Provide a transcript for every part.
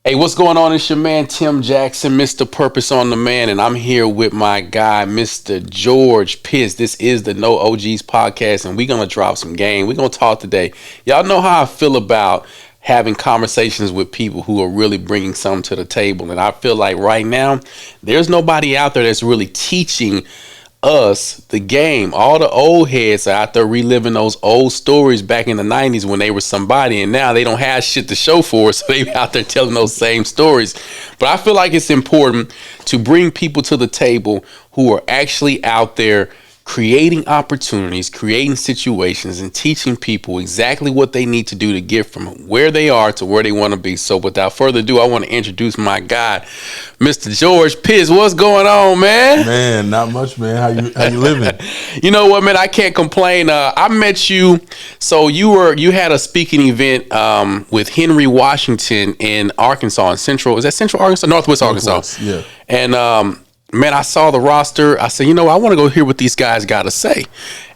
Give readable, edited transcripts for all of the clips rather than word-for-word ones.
Hey, what's going on? It's your man, Tim Jackson, Mr. Purpose on the Man, and I'm here with my guy, Mr. George Pitts. This is the No OGs podcast, and we're going to drop some game. We're going to talk today. Y'all know how I feel about having conversations with people who are really bringing something to the table, and I feel like right now, there's nobody out there that's really teaching us the game. All the old heads are out there reliving those old stories back in the 90s when they were somebody, and now they don't have shit to show for it, so they out there telling those same stories. But I feel like it's important to bring people to the table who are actually out there creating opportunities, creating situations, and teaching people exactly what they need to do to get from where they are to where they want to be. So without further ado, I want to introduce my guy, Mr. George Pitts. What's going on, man? Man, not much, man. How you living? You know what, man? I can't complain. I met you. So you had a speaking event with Henry Washington in Arkansas, in Central. Is that Central Arkansas? Northwest Arkansas. Yeah. And man, I saw the roster. I said, I want to go hear what these guys got to say.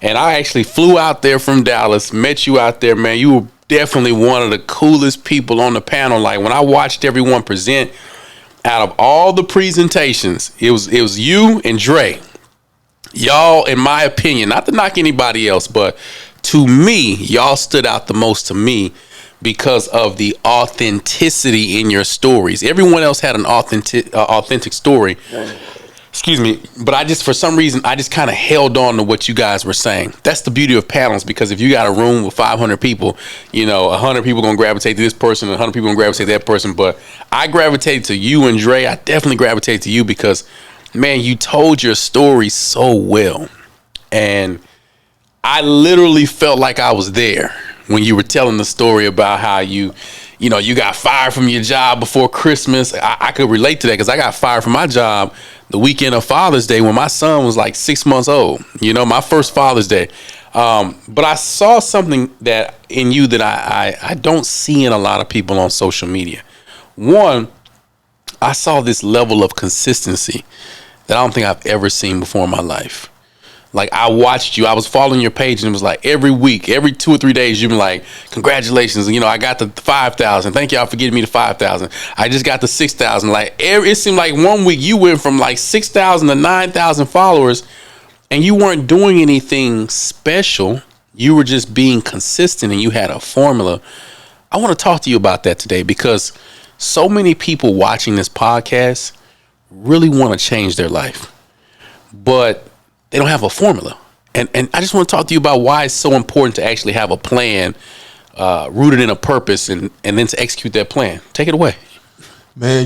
And I actually flew out there from Dallas, met you out there, man. You were definitely one of the coolest people on the panel. Like when I watched everyone present, out of all the presentations, it was you and Dre. Y'all, in my opinion, not to knock anybody else, but to me, y'all stood out the most to me because of the authenticity in your stories. Everyone else had an authentic story. Excuse me, but for some reason, I just kind of held on to what you guys were saying. That's the beauty of panels, because if you got a room with 500 people, 100 people going to gravitate to this person, 100 people going to gravitate to that person. But I gravitated to you and Dre. I definitely gravitated to you because, man, you told your story so well. And I literally felt like I was there when you were telling the story about how you got fired from your job before Christmas. I could relate to that because I got fired from my job the weekend of Father's Day when my son was like 6 months old, my first Father's Day. But I saw something that in you that I don't see in a lot of people on social media. One, I saw this level of consistency that I don't think I've ever seen before in my life. Like I watched you, I was following your page, and it was like every week, every 2 or 3 days, you've been like, congratulations, I got the 5,000. Thank y'all for getting me the 5,000. I just got the 6,000. Like it seemed like one week you went from like 6,000 to 9,000 followers, and you weren't doing anything special. You were just being consistent, and you had a formula. I want to talk to you about that today because so many people watching this podcast really want to change their life, but they don't have a formula. And I just want to talk to you about why it's so important to actually have a plan rooted in a purpose and then to execute that plan. Take it away. Man,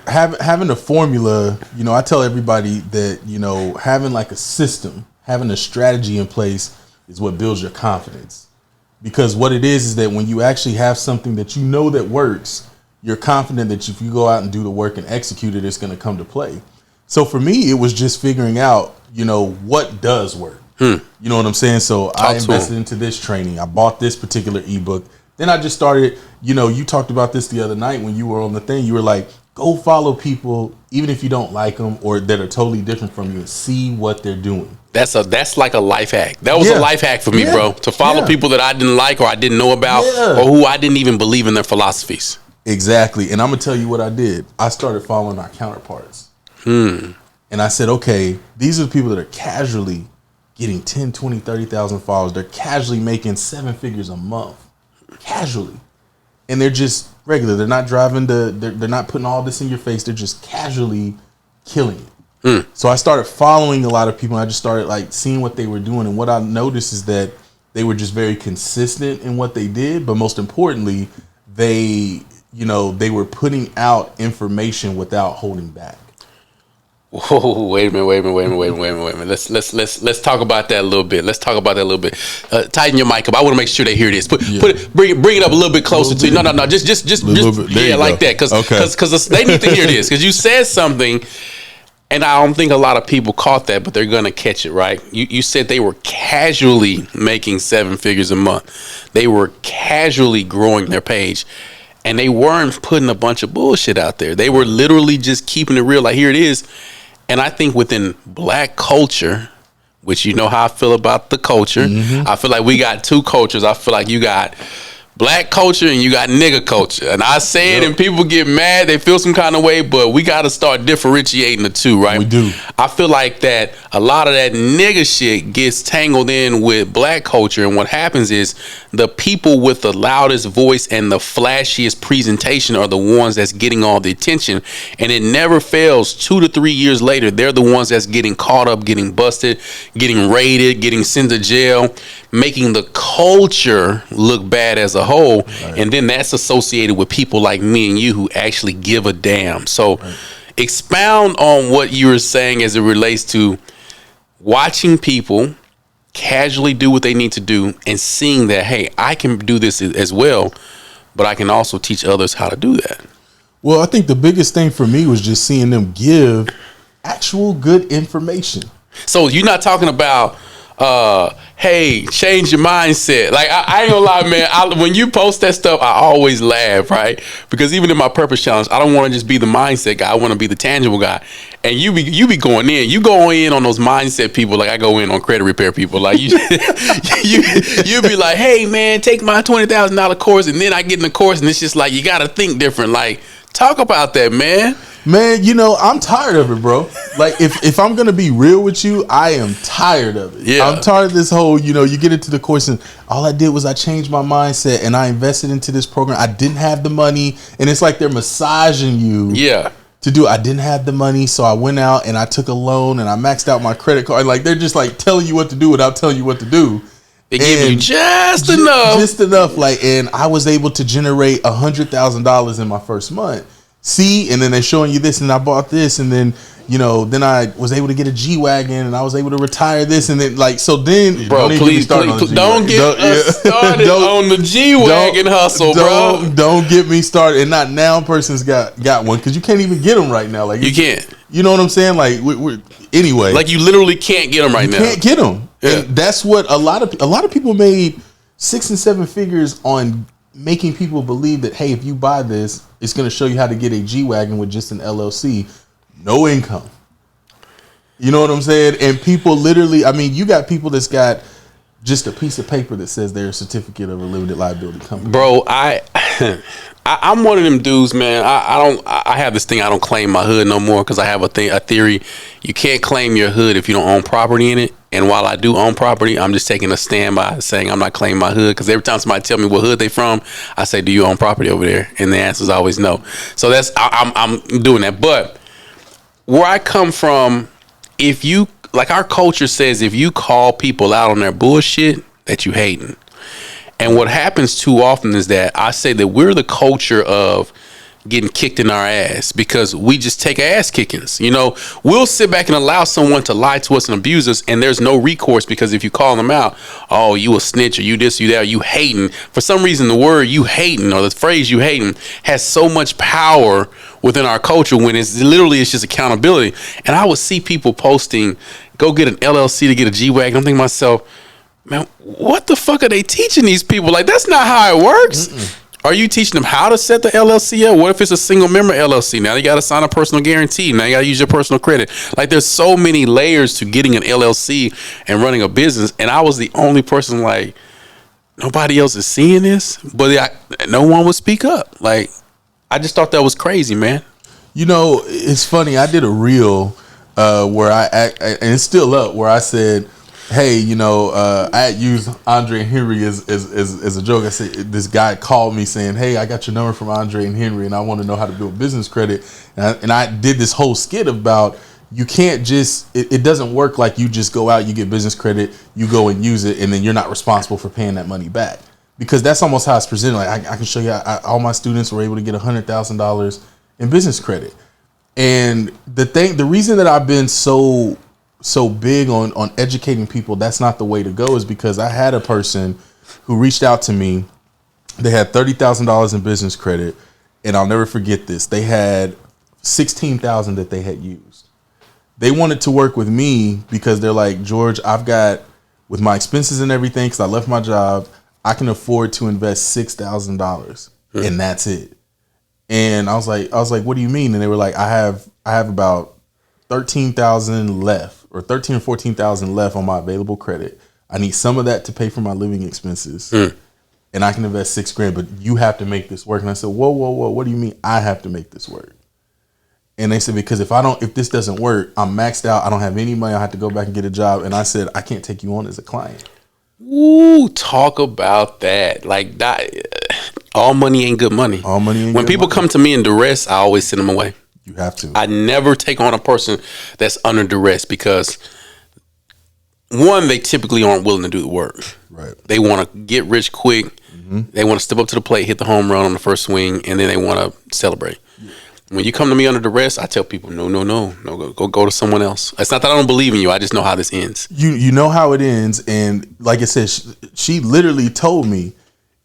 having a formula, I tell everybody that, having like a system, having a strategy in place is what builds your confidence. Because what it is that when you actually have something that that works, you're confident that if you go out and do the work and execute it, it's going to come to play. So for me, it was just figuring out, what does work. You know what I'm saying? So I invested into this training. I bought this particular ebook. Then I just started, you talked about this the other night when you were on the thing. You were like, go follow people, even if you don't like them or that are totally different from you, and see what they're doing. That's like a life hack. That was a life hack for me, bro. To follow people that I didn't like or I didn't know about or who I didn't even believe in their philosophies. Exactly. And I'm going to tell you what I did. I started following our counterparts. And I said, okay, these are the people that are casually getting 10, 20, 30,000 followers. They're casually making 7 figures a month. Casually. And they're just regular. They're not driving they're not putting all this in your face. They're just casually killing it. So I started following a lot of people. And I just started like seeing what they were doing. And what I noticed is that they were just very consistent in what they did. But most importantly, they were putting out information without holding back. Whoa, wait a minute. Let's talk about that a little bit. Tighten your mic up. I want to make sure they hear this. Bring it up a little bit closer to you. No. Just like that. Because they need to hear this. Because you said something, and I don't think a lot of people caught that, but they're gonna catch it, right? You said they were casually making 7 figures a month. They were casually growing their page. And they weren't putting a bunch of bullshit out there. They were literally just keeping it real. Like, here it is. And I think within black culture, which you know how I feel about the culture, I feel like we got two cultures. I feel like you got black culture and you got nigga culture. And I say it and people get mad, they feel some kind of way, but we got to start differentiating the two, right? We do. I feel like that a lot of that nigga shit gets tangled in with black culture, and what happens is the people with the loudest voice and the flashiest presentation are the ones that's getting all the attention, and it never fails. 2 to 3 years later, they're the ones that's getting caught up, getting busted, getting raided, getting sent to jail, making the culture look bad as a whole. Right. And then that's associated with people like me and you who actually give a damn. So expound on what you were saying as it relates to watching people casually do what they need to do and seeing that, hey, I can do this as well, but I can also teach others how to do that. Well, I think the biggest thing for me was just seeing them give actual good information. So you're not talking about hey, change your mindset. Like I ain't gonna lie, man. When you post that stuff, I always laugh, right? Because even in my purpose challenge, I don't want to just be the mindset guy. I want to be the tangible guy. And you be going in. You go in on those mindset people, like I go in on credit repair people. Like you be like, hey man, take my $20,000 course, and then I get in the course, and it's just like you got to think different. Like talk about that, man. Man, you know, I'm tired of it, bro. Like, if I'm going to be real with you, I am tired of it. Yeah. I'm tired of this whole, you know, you get into the course and all I did was I changed my mindset and I invested into this program. I didn't have the money. And it's like they're massaging you. Yeah. To do. I didn't have the money, so I went out and I took a loan and I maxed out my credit card. Like, they're just like telling you what to do without telling you what to do. They give you just enough. Just enough. Like, and I was able to generate $100,000 in my first month. See, and then they're showing you this, and I bought this, and then, you know, then I was able to get a G-Wagon, and I was able to retire this, and then, like, so then, bro, please don't get us started on the G-Wagon hustle, bro. Don't get me started. And not now, person's got one, because you can't even get them right now. Like, you can't. You know what I'm saying? Like, anyway, like you literally can't get them right now. You can't get them. Yeah. And that's what a lot of people made 6 and 7 figures on making people believe that, hey, if you buy this, it's going to show you how to get a G-Wagon with just an LLC, no income. You know what I'm saying? And people literally, I mean, you got people that's got just a piece of paper that says they're a certificate of a limited liability company. Bro, I'm one of them dudes, man. I have this thing. I don't claim my hood no more because I have a theory. You can't claim your hood if you don't own property in it. And while I do own property, I'm just taking a stand by saying I'm not claiming my hood, because every time somebody tell me what hood they from, I say, do you own property over there? And the answer is always no. So I'm doing that. But where I come from, if you, like our culture says, if you call people out on their bullshit, that you hating. And what happens too often is that I say that we're the culture of getting kicked in our ass because we just take ass kickings. You know, we'll sit back and allow someone to lie to us and abuse us, and there's no recourse, because if you call them out, oh, you a snitch, or you this, you that, or you hating. For some reason, the word you hating or the phrase you hating has so much power within our culture when it's just accountability. And I would see people posting, go get an LLC to get a G-Wagon. I'm thinking to myself, man, what the fuck are they teaching these people? Like, that's not how it works. Mm-mm. Are you teaching them how to set the LLC up? What if it's a single member LLC? Now you got to sign a personal guarantee. Now you got to use your personal credit. Like, there's so many layers to getting an LLC and running a business. And I was the only person, like, nobody else is seeing this, but no one would speak up. Like, I just thought that was crazy, man. You know, it's funny. I did a reel where and it's still up, where I said, hey, you know, I had used Andre and Henry as a joke. I said, this guy called me saying, hey, I got your number from Andre and Henry, and I want to know how to build business credit. And I did this whole skit about, you can't just, it doesn't work like you just go out, you get business credit, you go and use it, and then you're not responsible for paying that money back. Because that's almost how it's presented. Like, I can show you, all my students were able to get $100,000 in business credit. And the reason that I've been so big on educating people that's not the way to go is because I had a person who reached out to me. They had $30,000 in business credit, and I'll never forget this. They had $16,000 that they had used. They wanted to work with me because they're like, George, I've got, with my expenses and everything, because I left my job, I can afford to invest $6,000 and that's it. And I was like, what do you mean? And they were like, I have about 13,000 left, or 13 or 14,000 left on my available credit. I need some of that to pay for my living expenses. and I can invest $6,000, but you have to make this work. And I said, whoa, whoa, whoa. What do you mean I have to make this work? And they said, because if this doesn't work, I'm maxed out. I don't have any money. I have to go back and get a job. And I said, I can't take you on as a client. Ooh, talk about that. Like that. All money ain't good money. All money ain't when good people money. come to me in duress, I always send them away. You have to. I never take on a person that's under duress because one, they typically aren't willing to do the work. Right. They want to get rich quick. Mm-hmm. They want to step up to the plate, hit the home run on the first swing, and then they want to celebrate. Yeah. When you come to me under duress, I tell people, no, go to someone else. It's not that I don't believe in you. I just know how this ends. You know how it ends, and like I said, she literally told me,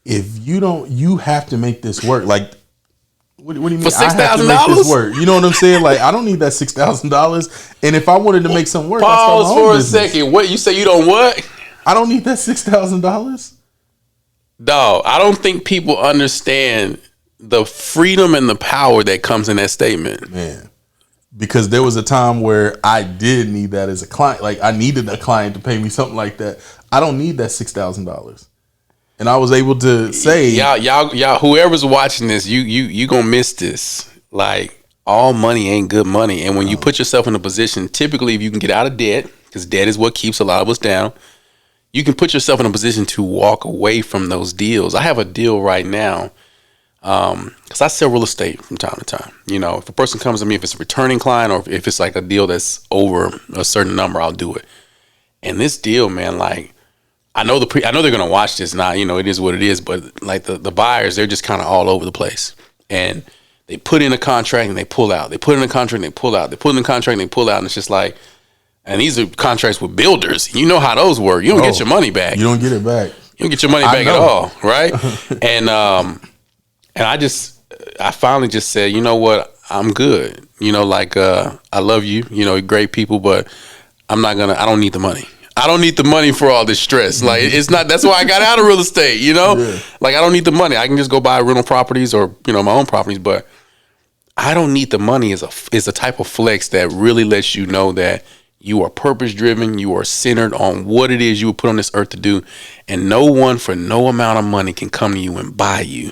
if you don't, you have to make this work. Like, what do you mean? For $6,000? I have to make this work. You know what I'm saying? Like, I don't need that $6,000. And if I wanted to make something work, pause for a business. second. What you say? You don't what? I don't need that $6,000. Dog, I don't think people understand the freedom and the power that comes in that statement. Man, because there was a time where I did need that as a client. Like, I needed a client to pay me something like that. I don't need that $6,000. And I was able to say, y'all, whoever's watching this, you gonna miss this. Like, all money ain't good money. And when you put yourself in a position, typically if you can get out of debt, because debt is what keeps a lot of us down, you can put yourself in a position to walk away from those deals. I have a deal right now, because I sell real estate from time to time. You know, if a person comes to me, if it's a returning client or if it's like a deal that's over a certain number, I'll do it. And this deal, man, like, I know they're gonna watch this now. You know, it is what it is. But like the buyers, they're just kind of all over the place, and they put in a contract and they pull out. They put in a contract and they pull out. They put in a contract and they pull out. And it's just like, and these are contracts with builders. You know how those work. You don't get your money back. You don't get it back. You don't get your money back at all, right? and I finally just said, you know what, I'm good. You know, like I love you. You know, great people, but I don't need the money. I don't need the money for all this stress. Like, it's not, that's why I got out of real estate, you know? Yeah. Like, I don't need the money. I can just go buy rental properties or, you know, my own properties, but I don't need the money is a type of flex that really lets you know that you are purpose driven, you are centered on what it is you were put on this earth to do, and no one for no amount of money can come to you and buy you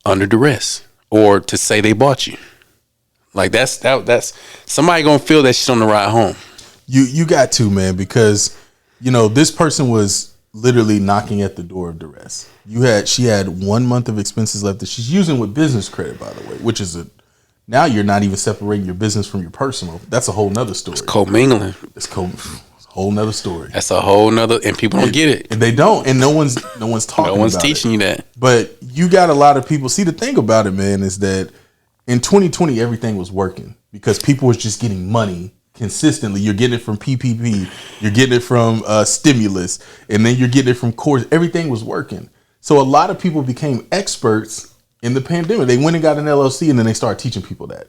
under duress or to say they bought you. Like, that's somebody gonna feel that shit on the ride home. You got to, man, because, you know, this person was literally knocking at the door of duress. She had 1 month of expenses left that she's using with business credit, by the way, which is now you're not even separating your business from your personal. That's a whole nother story. It's commingling. It's a whole nother story. That's a whole nother, and people don't get it. And they don't, and no one's talking. No one's about teaching you that. But you got a lot of people. See, the thing about it, man, is that in 2020 everything was working because people was just getting money consistently. You're getting it from PPP, you're getting it from stimulus, and then you're getting it from course. Everything was working. So a lot of people became experts in the pandemic. They went and got an LLC, and then they started teaching people that.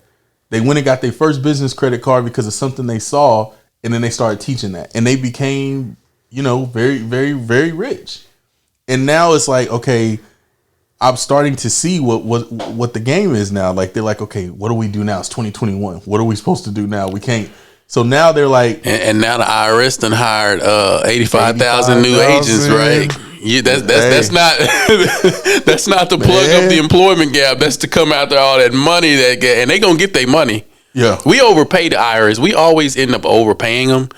They went and got their first business credit card because of something they saw, and then they started teaching that. And they became, you know, very, very, very rich. And now it's like, okay, I'm starting to see what the game is now. Like, they're like, okay, what do we do now? It's 2021. What are we supposed to do now? We can't. So now they're like, and now the IRS done hired 85,000 new agents, right? Yeah, that's not that's not to plug up the employment gap. That's to come after all that money and they gonna get their money. Yeah, we overpay the IRS. We always end up overpaying them,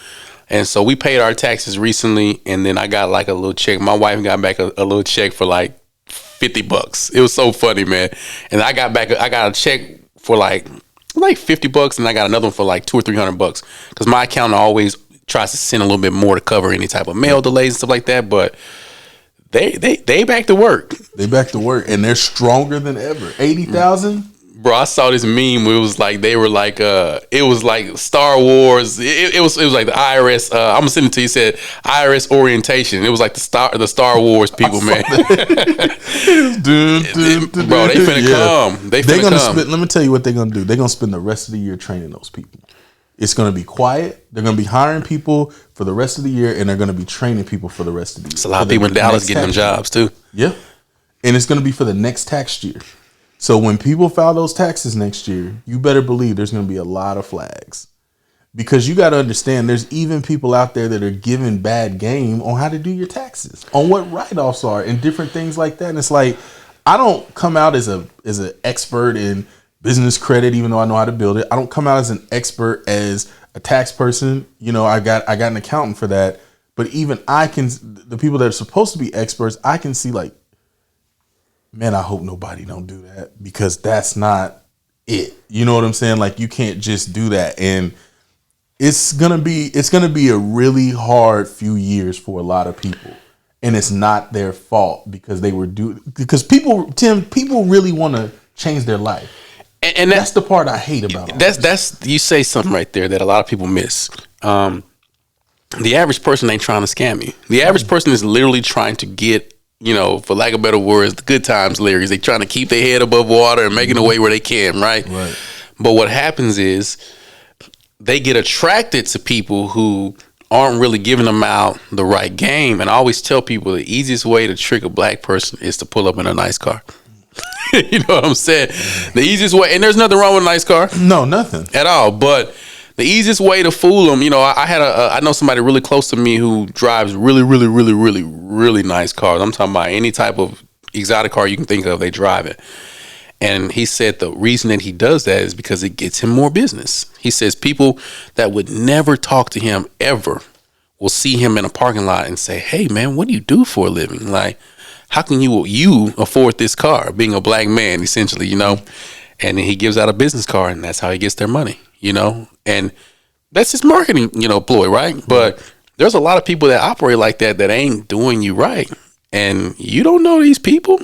and so we paid our taxes recently, and then I got like a little check. My wife got back a little check for like $50. It was so funny, man. And I got a check for like $50, and I got another one for like $200 or $300 because my accountant always tries to send a little bit more to cover any type of mail delays and stuff like that. But they back to work. They back to work, and they're stronger than ever. 80,000. Bro, I saw this meme where it was like they were like it was like Star Wars. It was like the IRS. I'm gonna send it to you. It said IRS orientation. It was like the Star Wars people, man. Bro, they finna come. They finna come. Let me tell you what they're gonna do. They're gonna spend the rest of the year training those people. It's gonna be quiet. They're gonna be hiring people for the rest of the year, and they're gonna be training people for the rest of the year. It's a lot of people in Dallas getting them jobs too. Yeah, and it's gonna be for the next tax year. So when people file those taxes next year, you better believe there's going to be a lot of flags Because you got to understand, there's even people out there that are giving bad game on how to do your taxes, on what write-offs are, and different things like that. And it's like, I don't come out as an expert in business credit, even though I know how to build it. I don't come out as an expert as a tax person. You know, I got an accountant for that. But even the people that are supposed to be experts, I can see like, man, I hope nobody don't do that, because that's not it. You know what I'm saying? Like, you can't just do that. And it's gonna be a really hard few years for a lot of people, and it's not their fault, because because people really want to change their life, and that's the part I hate about it. That's you say something right there that a lot of people miss. The average person ain't trying to scam you. The average person is literally trying to get, you know, for lack of better words, the good times lyrics. They trying to keep their head above water and making a way where they can, right? But what happens is, they get attracted to people who aren't really giving them out the right game. And I always tell people the easiest way to trick a black person is to pull up in a nice car. You know what I'm saying? The easiest way, and there's nothing wrong with a nice car. No, nothing at all. But the easiest way to fool them, you know, I know somebody really close to me who drives really, really, really, really, really nice cars. I'm talking about any type of exotic car you can think of, they drive it. And he said the reason that he does that is because it gets him more business. He says people that would never talk to him ever will see him in a parking lot and say, hey, man, what do you do for a living? Like, how can you afford this car, being a black man, essentially, you know? And then he gives out a business card, and that's how he gets their money, you know? And that's his marketing, you know, ploy, right? But there's a lot of people that operate like that ain't doing you right. And you don't know these people.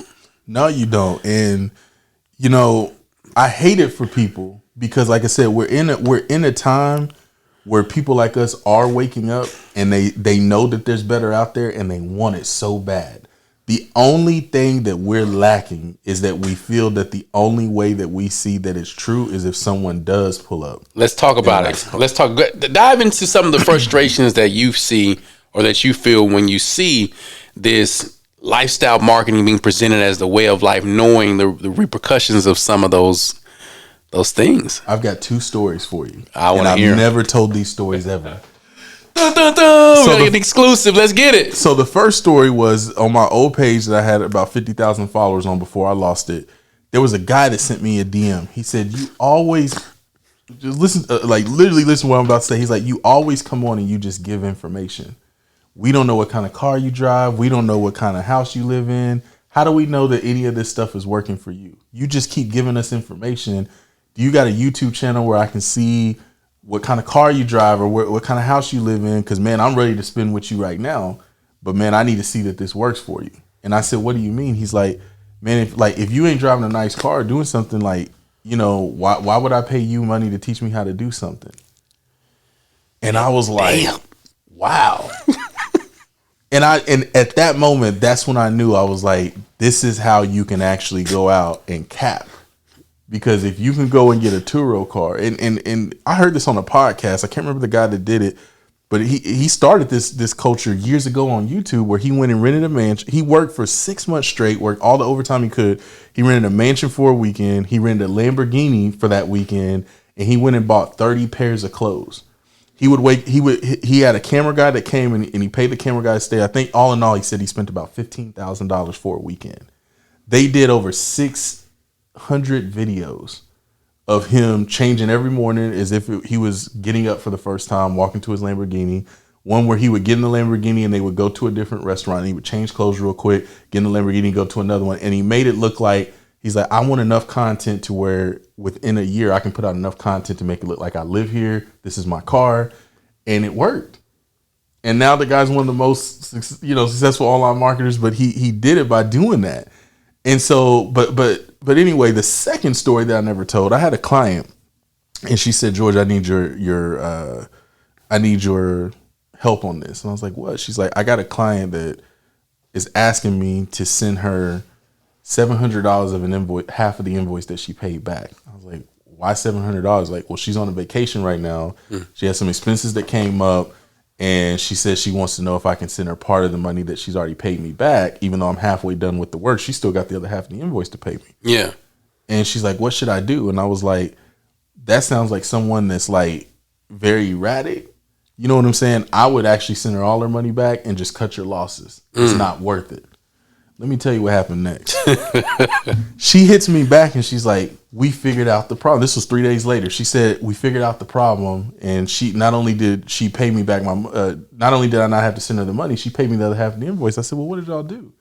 No, you don't. And you know, I hate it for people, because like I said, we're in a time where people like us are waking up, and they know that there's better out there, and they want it so bad. The only thing that we're lacking is that we feel that the only way that we see that it's true is if someone does pull up. Let's talk about it. Let's dive into some of the frustrations that you see or that you feel when you see this lifestyle marketing being presented as the way of life, knowing the repercussions of some of those things. I've got 2 stories for you. I've never told these stories ever. Dun, dun, dun. So an exclusive. Let's get it. So the first story was on my old page that I had about 50,000 followers on before I lost it. There was a guy that sent me a DM. He said, you always just listen, literally listen to what I'm about to say. He's like, you always come on and you just give information. We don't know what kind of car you drive. We don't know what kind of house you live in. How do we know that any of this stuff is working for you? You just keep giving us information. Do you got a YouTube channel where I can see what kind of car you drive or what kind of house you live in? Because, man, I'm ready to spend with you right now. But, man, I need to see that this works for you. And I said, what do you mean? He's like, man, if you ain't driving a nice car or doing something, like, you know, why would I pay you money to teach me how to do something? And I was like, damn. Wow. And at that moment, that's when I knew. I was like, this is how you can actually go out and cap. Because if you can go and get a Turo car, and I heard this on a podcast, I can't remember the guy that did it, but he started this culture years ago on YouTube where he went and rented a mansion. He worked for 6 months straight, worked all the overtime he could. He rented a mansion for a weekend. He rented a Lamborghini for that weekend, and he went and bought 30 pairs of clothes. He had a camera guy that came and he paid the camera guy to stay. I think all in all, he said he spent about $15,000 for a weekend. They did over 600 videos of him changing every morning as if he was getting up for the first time, walking to his Lamborghini. One where he would get in the Lamborghini and they would go to a different restaurant. And he would change clothes real quick, get in the Lamborghini, go to another one. And he made it look like, he's like, I want enough content to where within a year I can put out enough content to make it look like I live here. This is my car. And it worked. And now the guy's one of the most, successful online marketers, but he did it by doing that. And so, but anyway, the second story that I never told, I had a client and she said, George, I need your help on this. And I was like, what? She's like, I got a client that is asking me to send her $700 of an invoice, half of the invoice that she paid back. I was like, why $700? Like, well, she's on a vacation right now. She has some expenses that came up, and she says she wants to know if I can send her part of the money that she's already paid me back, even though I'm halfway done with the work. She still got the other half of the invoice to pay me. Yeah. And she's like, what should I do? And I was like, that sounds like someone that's like very erratic, you know what I'm saying? I would actually send her all her money back and just cut your losses. It's not worth it. Let me tell you what happened next. She hits me back and she's like, we figured out the problem. This was 3 days later. She said, we figured out the problem. And she not only did she pay me back not only did I not have to send her the money, she paid me the other half of the invoice. I said, well, what did y'all do?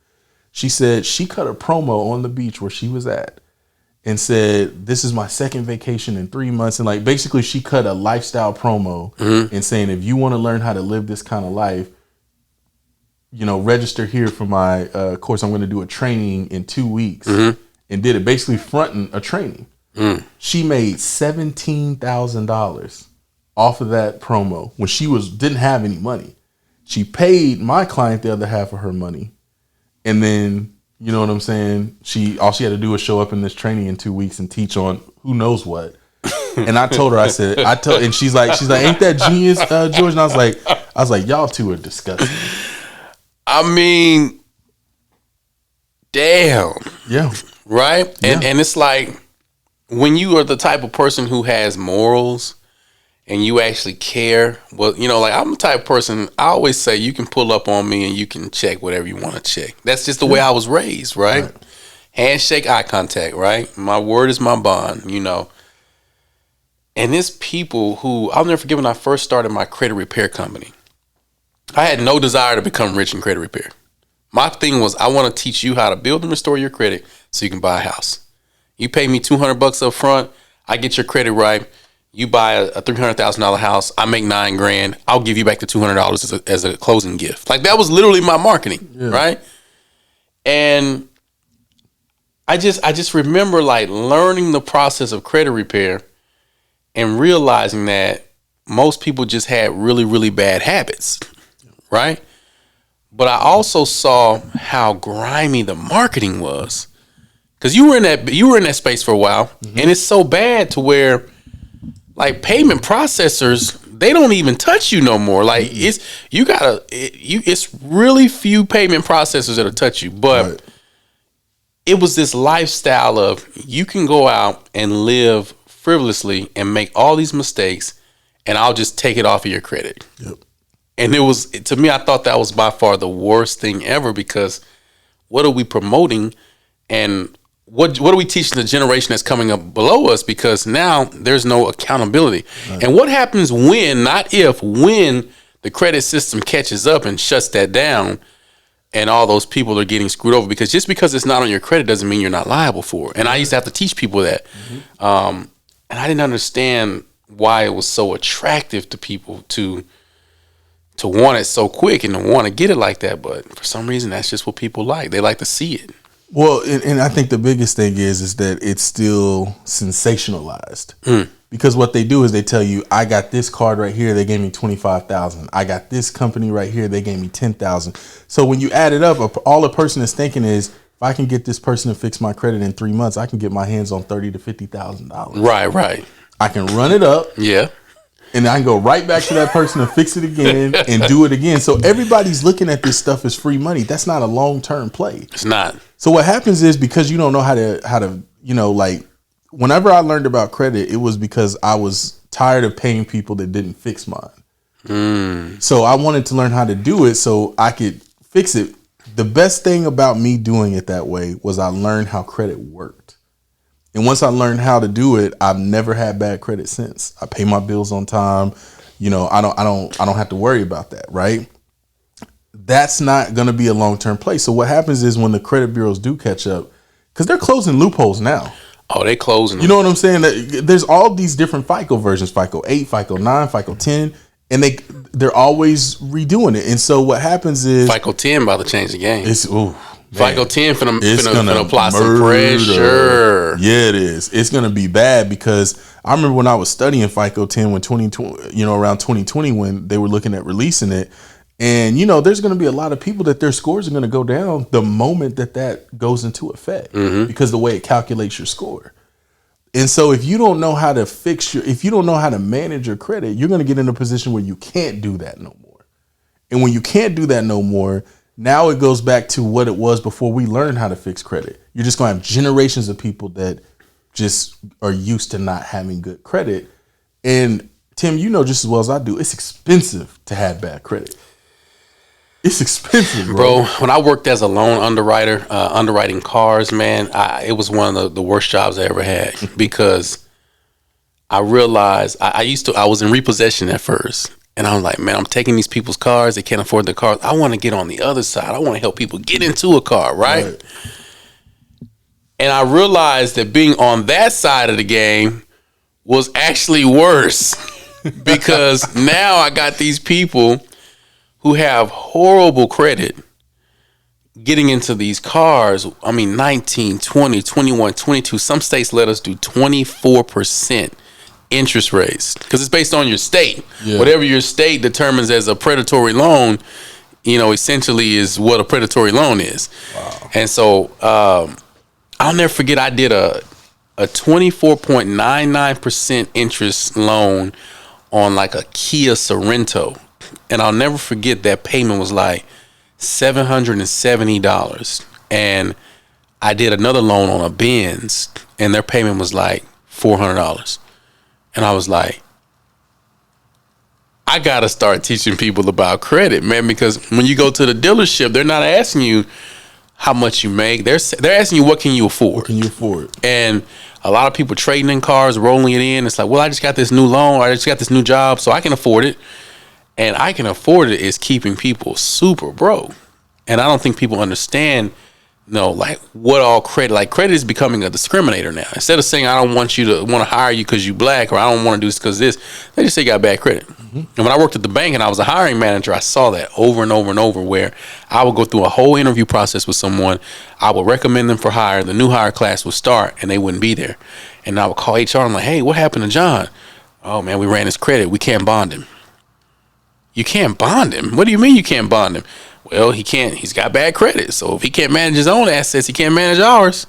She said she cut a promo on the beach where she was at and said, this is my second vacation in 3 months. And like, basically she cut a lifestyle promo and saying, if you want to learn how to live this kind of life, you know, register here for my course. I'm going to do a training in 2 weeks, and did it basically fronting a training. She made $17,000 off of that promo when she didn't have any money. She paid my client the other half of her money, and then, you know what I'm saying, all she had to do was show up in this training in 2 weeks and teach on who knows what. And I told her, and she's like, ain't that genius, George? And I was like, y'all two are disgusting. I mean, damn. Yeah. Right? Yeah. And it's like, when you are the type of person who has morals and you actually care, well, you know, like, I'm the type of person, I always say, you can pull up on me and you can check whatever you want to check. That's just the way I was raised, right? Handshake, eye contact, right? My word is my bond, you know. And there's people who, I'll never forget when I first started my credit repair company. I had no desire to become rich in credit repair. My thing was, I want to teach you how to build and restore your credit so you can buy a house. You pay me $200 up front, I get your credit right. You buy a $300,000 house, I make $9,000. I'll give you back the $200 as a closing gift. Like, that was literally my marketing, right? And I just remember, like, learning the process of credit repair and realizing that most people just had really, really bad habits. Right? But I also saw how grimy the marketing was. Because you were in that space for a while, and it's so bad to where, like, payment processors, they don't even touch you no more. Like, it's really few payment processors that'll touch you. But it was this lifestyle of, you can go out and live frivolously and make all these mistakes, and I'll just take it off of your credit. Yep. And it was, to me, I thought that was by far the worst thing ever, because what are we promoting, and what are we teaching the generation that's coming up below us? Because now there's no accountability. Right. And what happens when, not if, when the credit system catches up and shuts that down, and all those people are getting screwed over? Because just because it's not on your credit doesn't mean you're not liable for it. And I used to have to teach people that. And I didn't understand why it was so attractive to people to want it so quick and to want to get it like that. But for some reason, that's just what people like. They like to see it. Well, and I think the biggest thing is that it's still sensationalized. Because what they do is they tell you, I got this card right here, they gave me $25,000. I got this company right here, they gave me $10,000. So when you add it up, all a person is thinking is, if I can get this person to fix my credit in 3 months, I can get my hands on $30,000 to $50,000. Right. I can run it up. Yeah. And I can go right back to that person and fix it again and do it again. So everybody's looking at this stuff as free money. That's not a long-term play. It's not. So what happens is, because you don't know how to, you know, like, whenever I learned about credit, it was because I was tired of paying people that didn't fix mine. So I wanted to learn how to do it so I could fix it. The best thing about me doing it that way was I learned how credit worked. And once I learned how to do it, I've never had bad credit since. I pay my bills on time. You know, I don't have to worry about that, right? That's not going to be a long-term play. So what happens is, when the credit bureaus do catch up, because they're closing loopholes now. Oh, they closing. You know what I'm saying? There's all these different FICO versions, FICO 8, FICO 9, FICO 10, and they're always redoing it. And so what happens is, FICO 10 about to change the game. Man, FICO 10 finna apply some pressure. Yeah, it is. It's gonna be bad, because I remember when I was studying FICO 10 when 2020, you know, around 2020, when they were looking at releasing it, and you know, there's gonna be a lot of people that their scores are gonna go down the moment that goes into effect, because the way it calculates your score. And so if you don't know how to if you don't know how to manage your credit, you're gonna get in a position where you can't do that no more. And when you can't do that no more, now it goes back to what it was before we learned how to fix credit. You're just going to have generations of people that just are used to not having good credit. And Tim, you know just as well as I do, it's expensive to have bad credit. It's expensive, bro. When I worked as a loan underwriter, underwriting cars, man, it was one of the worst jobs I ever had because I realized I was in repossession at first. And I was like, man, I'm taking these people's cars. They can't afford the cars. I want to get on the other side. I want to help people get into a car, right? And I realized that being on that side of the game was actually worse because now I got these people who have horrible credit getting into these cars. I mean, 19, 20, 21, 22. Some states let us do 24% interest rates because it's based on your state. Yeah. Whatever your state determines as a predatory loan, essentially is what a predatory loan is. Wow. And so I'll never forget I did a 24.99% interest loan on like a Kia Sorento. And I'll never forget that payment was like $770. And I did another loan on a Benz and their payment was like $400. And I was like, I got to start teaching people about credit, man, because when you go to the dealership, they're not asking you how much you make. They're asking you, what can you afford? What can you afford? And a lot of people trading in cars, rolling it in. It's like, well, I just got this new loan, or I just got this new job, so I can afford it. And I can afford it is keeping people super broke. And I don't think people understand, like what all credit, like credit is becoming a discriminator now. Instead of saying, I don't want to hire you because you black, or I don't want to do this because this, they just say you got bad credit. Mm-hmm. And when I worked at the bank and I was a hiring manager, I saw that over and over and over, where I would go through a whole interview process with someone. I would recommend them for hire. The new hire class would start and they wouldn't be there. And I would call HR. I'm like, hey, what happened to John? Oh man, we ran his credit. We can't bond him. You can't bond him? What do you mean you can't bond him? Well, he can't. He's got bad credit. So if he can't manage his own assets, he can't manage ours.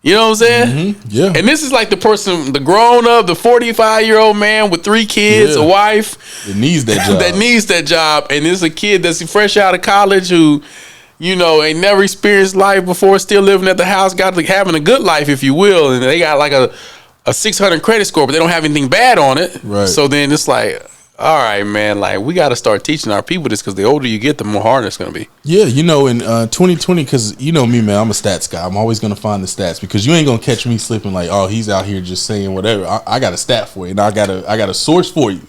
You know what I'm saying? Mm-hmm. Yeah. And this is like the person, the grown up, the 45-year-old man with 3 kids, a wife that needs that job. that needs that job. And there's a kid that's fresh out of college who, ain't never experienced life before, still living at the house, having a good life, if you will. And they got like a 600 credit score, but they don't have anything bad on it. Right. So then it's like, all right, man, like we got to start teaching our people this, because the older you get, the more harder it's going to be. Yeah, in 2020, because me, man, I'm a stats guy. I'm always going to find the stats, because you ain't going to catch me slipping like, oh, he's out here just saying whatever. I got a stat for you, and I got a source for you.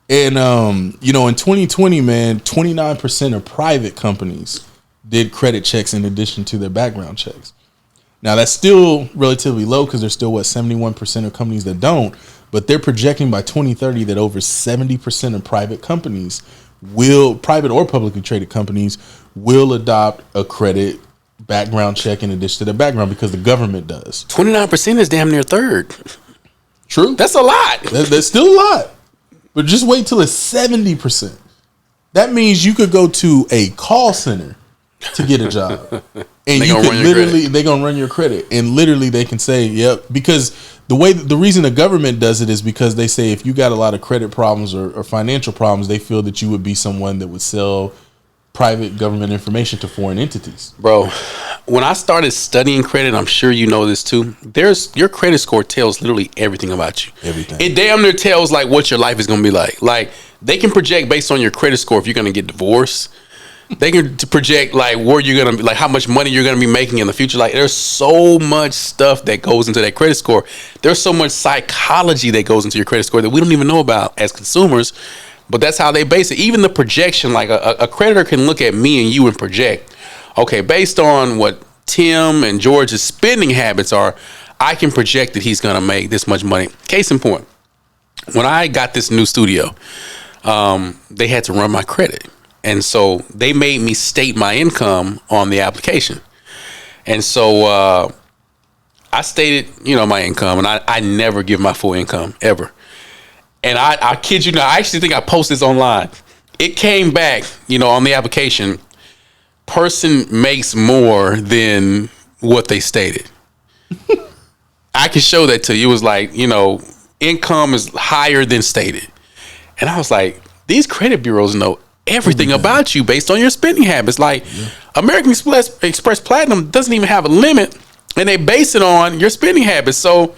And, in 2020, man, 29% of private companies did credit checks in addition to their background checks. Now, that's still relatively low, because there's still, 71% of companies that don't. But they're projecting by 2030 that over 70% of private or publicly traded companies will adopt a credit background check in addition to their background, because the government does. 29% is damn near a third. True. That's a lot. That's still a lot. But just wait till it's 70%. That means you could go to a call center to get a job. And they're going to run your credit. And literally they can say, yep, because the reason the government does it is because they say if you got a lot of credit problems or financial problems, they feel that you would be someone that would sell private government information to foreign entities. Bro, when I started studying credit, I'm sure you know this too, your credit score tells literally everything about you. Everything. It damn near tells like what your life is going to be like. Like they can project based on your credit score if you're going to get divorced. They can project like where you're gonna be, like how much money you're gonna be making in the future. Like there's so much stuff that goes into that credit score. There's so much psychology that goes into your credit score that we don't even know about as consumers. But that's how they base it. Even the projection, like a creditor can look at me and you and project, okay, based on what Tim and George's spending habits are, I can project that he's gonna make this much money. Case in point, when I got this new studio, they had to run my credit. And so they made me state my income on the application. And so I stated, my income, and I never give my full income ever. And I kid you not, I actually think I posted this online. It came back, on the application, person makes more than what they stated. I can show that to you. It was like, income is higher than stated. And I was like, these credit bureaus know everything about you based on your spending habits. Like American Express Platinum doesn't even have a limit, and they base it on your spending habits. So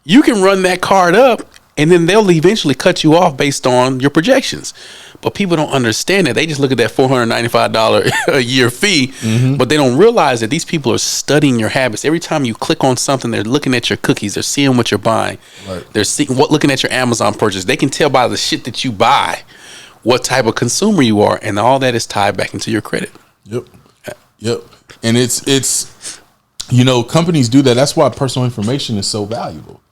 you can run that card up And then they'll eventually cut you off based on your projections. But people don't understand that. They just look at that $495 a year fee, but they don't realize that these people are studying your habits. Every time you click on something, they're looking at your cookies. They're seeing what you're buying. Right. They're looking at your Amazon purchase. They can tell by the shit that you buy what type of consumer you are, and all that is tied back into your credit. Yep. And it's companies do that. That's why personal information is so valuable.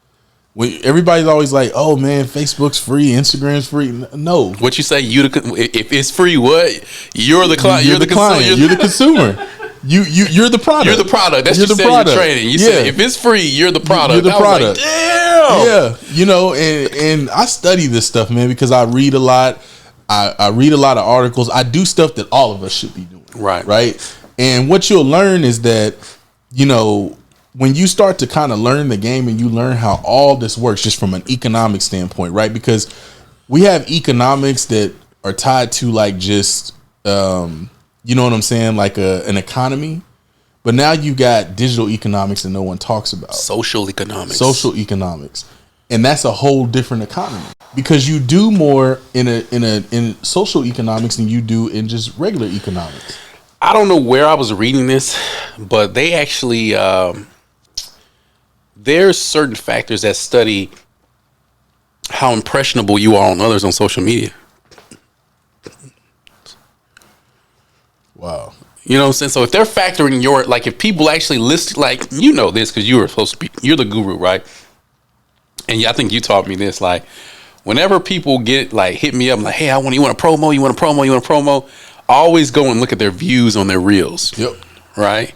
Everybody's always like, "Oh man, Facebook's free, Instagram's free." No, what you say? If it's free, what? You're the client. You're the client. You're the consumer. You're the product. You're the product. That's what you said. You're trading. You said if it's free, you're the product. You're the product. Like, damn. Yeah. And I study this stuff, man, because I read a lot. I read a lot of articles. I do stuff that all of us should be doing. Right. And what you'll learn is that when you start to kind of learn the game and you learn how all this works just from an economic standpoint, right? Because we have economics that are tied to like just, you know what I'm saying? Like an economy. But now you've got digital economics that no one talks about. Social economics. And that's a whole different economy because you do more in social economics than you do in just regular economics. I don't know where I was reading this, but they actually, there's certain factors that study how impressionable you are on others on social media. Wow. You know what I'm saying? So if they're factoring if people actually list, this because you were supposed to be, you're the guru, right? And I think you taught me this, whenever people get hit me up, hey, you want a promo? I always go and look at their views on their reels. Yep. Right.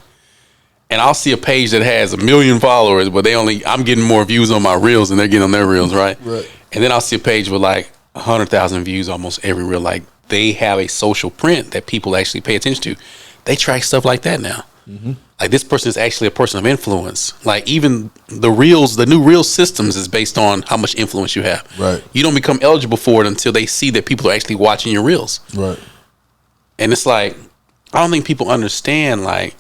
And I'll see a page that has 1 million followers, but I'm getting more views on my reels than they're getting on their reels, right? Right. And then I'll see a page with 100,000 views almost every reel. They have a social print that people actually pay attention to. They track stuff like that now. Mm-hmm. This person is actually a person of influence. Even the reels, the new reel systems is based on how much influence you have. Right. You don't become eligible for it until they see that people are actually watching your reels. Right. And it's I don't think people understand I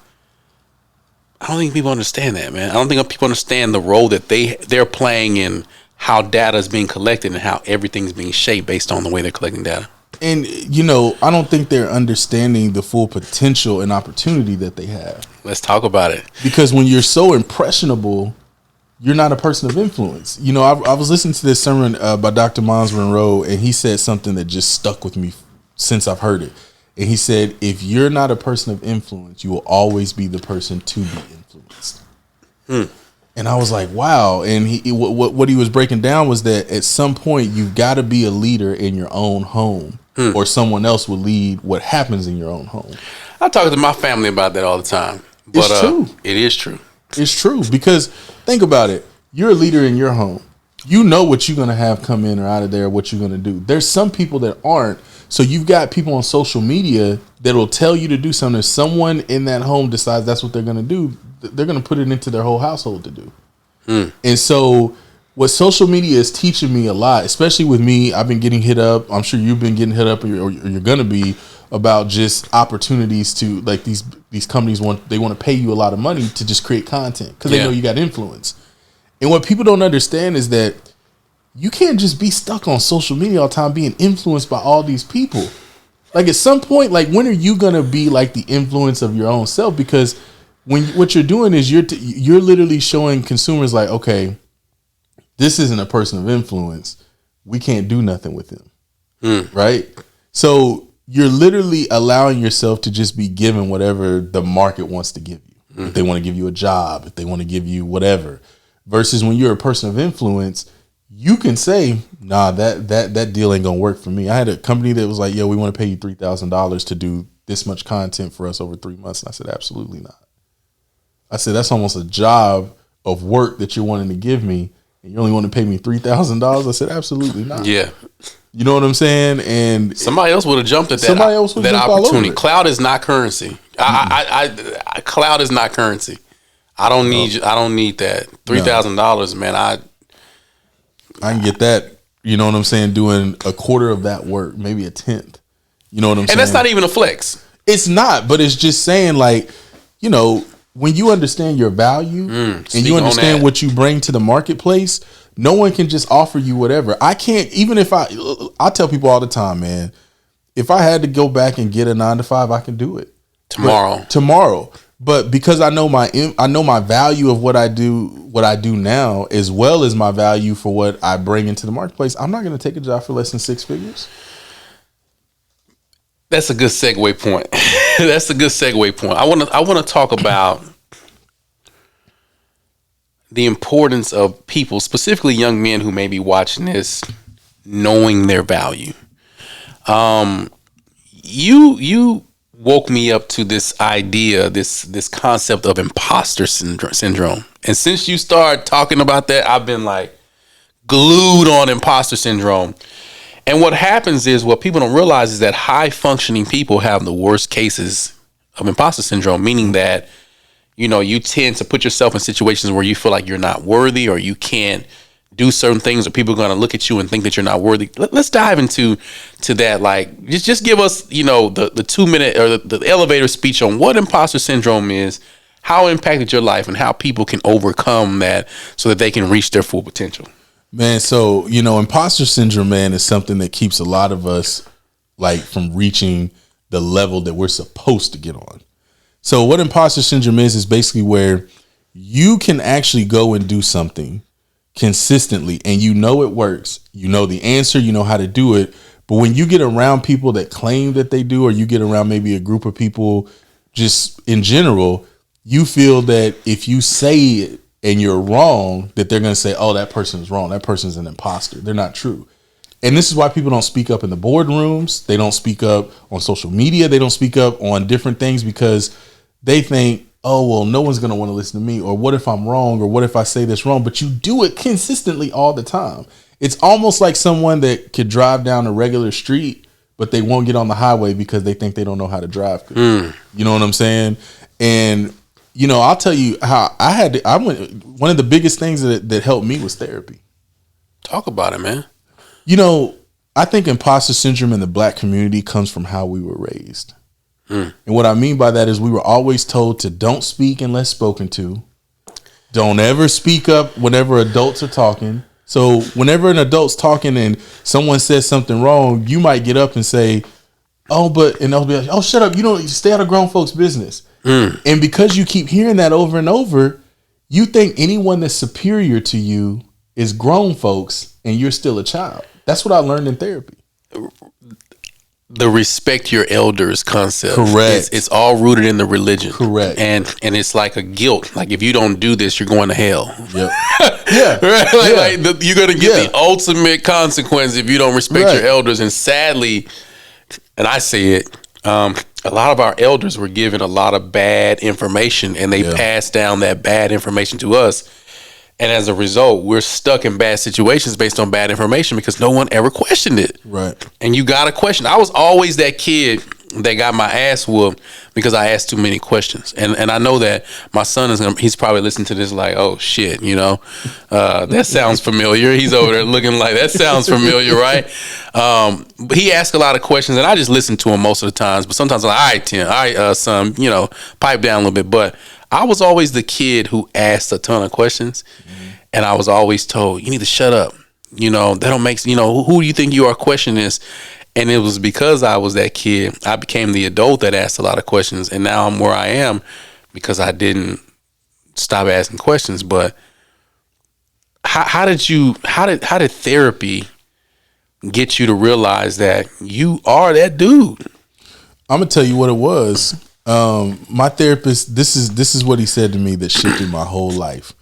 don't think people understand that, man. I don't think people understand the role that they're playing in how data is being collected and how everything's being shaped based on the way they're collecting data. And, I don't think they're understanding the full potential and opportunity that they have. Let's talk about it. Because when you're so impressionable, you're not a person of influence. I was listening to this sermon by Dr. Miles Monroe, and he said something that just stuck with me since I've heard it. And he said, if you're not a person of influence, you will always be the person to be influenced. And I was like, wow. And what he was breaking down was that at some point, you've got to be a leader in your own home or someone else will lead what happens in your own home. I talk to my family about that all the time. But, it's true. It is true. It's true. Because think about it. You're a leader in your home. You know what you're going to have come in or out of there, what you're going to do. There's some people that aren't. So you've got people on social media that will tell you to do something. If someone in that home decides that's what they're going to do, they're going to put it into their whole household to do. And so what social media is teaching me a lot, especially with me, I've been getting hit up. I'm sure you've been getting hit up or you're going to be about just opportunities to these companies want to pay you a lot of money to just create content because they know you got influence. And what people don't understand is that you can't just be stuck on social media all the time being influenced by all these people. At some point, when are you going to be the influence of your own self? Because what you're doing is you're literally showing consumers okay, this isn't a person of influence. We can't do nothing with him. Right? So you're literally allowing yourself to just be given whatever the market wants to give you. If they want to give you a job, if they want to give you whatever. Versus when you're a person of influence, you can say, nah, that deal ain't gonna work for me. I had a company that was like, yo, we want to pay you $3,000 to do this much content for us over 3 months. And I said, absolutely not. I said, that's almost a job of work that you're wanting to give me, and you only want to pay me $3,000. I said, absolutely not. Yeah. You know what I'm saying? And somebody else would have jumped at that. Somebody else would that opportunity. Cloud is not currency. Cloud is not currency. I don't need that $3,000, man. I can get that. You know what I'm saying? Doing a quarter of that work, maybe a tenth. You know what I'm saying? And that's not even a flex. It's not, but it's just saying when you understand your value and you understand what you bring to the marketplace, No one can just offer you whatever. I can't, even if I tell people all the time, man, if I had to go back and get a 9 to 5, I can do it tomorrow. But because I know my value of what I do now, as well as my value for what I bring into the marketplace, I'm not going to take a job for less than 6 figures. That's a good segue point. That's a good segue point. I want to talk about the importance of people, specifically young men who may be watching this, knowing their value. You woke me up to this idea, this concept of imposter syndrome. And since you started talking about that, I've been like glued on imposter syndrome. And what happens is, what people don't realize is that high functioning people have the worst cases of imposter syndrome, meaning that, you tend to put yourself in situations where you feel like you're not worthy, or you can't do certain things, or people are going to look at you and think that you're not worthy. Let's dive into that. Like, just give us, the 2-minute or the elevator speech on what imposter syndrome is, how it impacted your life, and how people can overcome that so that they can reach their full potential. Man, so, imposter syndrome, man, is something that keeps a lot of us from reaching the level that we're supposed to get on. So what imposter syndrome is basically where you can actually go and do something consistently and it works. You know the answer, you know how to do it. But when you get around people that claim that they do, or you get around maybe a group of people just in general, you feel that if you say it and you're wrong, that they're going to say, oh, that person is wrong. That person's an imposter. They're not true. And this is why people don't speak up in the boardrooms. They don't speak up on social media. They don't speak up on different things because they think, oh, well, no one's going to want to listen to me. Or what if I'm wrong? Or what if I say this wrong? But you do it consistently all the time. It's almost like someone that could drive down a regular street, but they won't get on the highway because they think they don't know how to drive. You know what I'm saying? And I'll tell you how I went. One of the biggest things that helped me was therapy. Talk about it, man. I think imposter syndrome in the Black community comes from how we were raised. And what I mean by that is we were always told to don't speak unless spoken to. Don't ever speak up whenever adults are talking. So whenever an adult's talking and someone says something wrong, you might get up and say, and they'll be like, oh, shut up. You stay out of grown folks' business. And because you keep hearing that over and over, you think anyone that's superior to you is grown folks and you're still a child. That's what I learned in therapy. The respect your elders concept. Correct. It's all rooted in the religion. Correct. And it's like a guilt. Like, if you don't do this, you're going to hell. Yep. Yeah. Right? You're going to get the ultimate consequence if you don't respect your elders. And sadly, and I say it, a lot of our elders were given a lot of bad information, and they passed down that bad information to us. And as a result, we're stuck in bad situations based on bad information because no one ever questioned it. Right. And you got to question. I was always that kid that got my ass whooped because I asked too many questions. And I know that my son he's probably listening to this like, oh shit, that sounds familiar. He's over there looking like, that sounds familiar, right? But he asked a lot of questions and I just listened to him most of the times. But sometimes I'm like, all right, Tim, all right, son, pipe down a little bit. But I was always the kid who asked a ton of questions, and I was always told, you need to shut up. That don't make, who do you think you are questioning this? And it was because I was that kid. I became the adult that asked a lot of questions, and now I'm where I am because I didn't stop asking questions. But how did therapy get you to realize that you are that dude? I'm gonna tell you what it was. My therapist, this is what he said to me that shifted my whole life.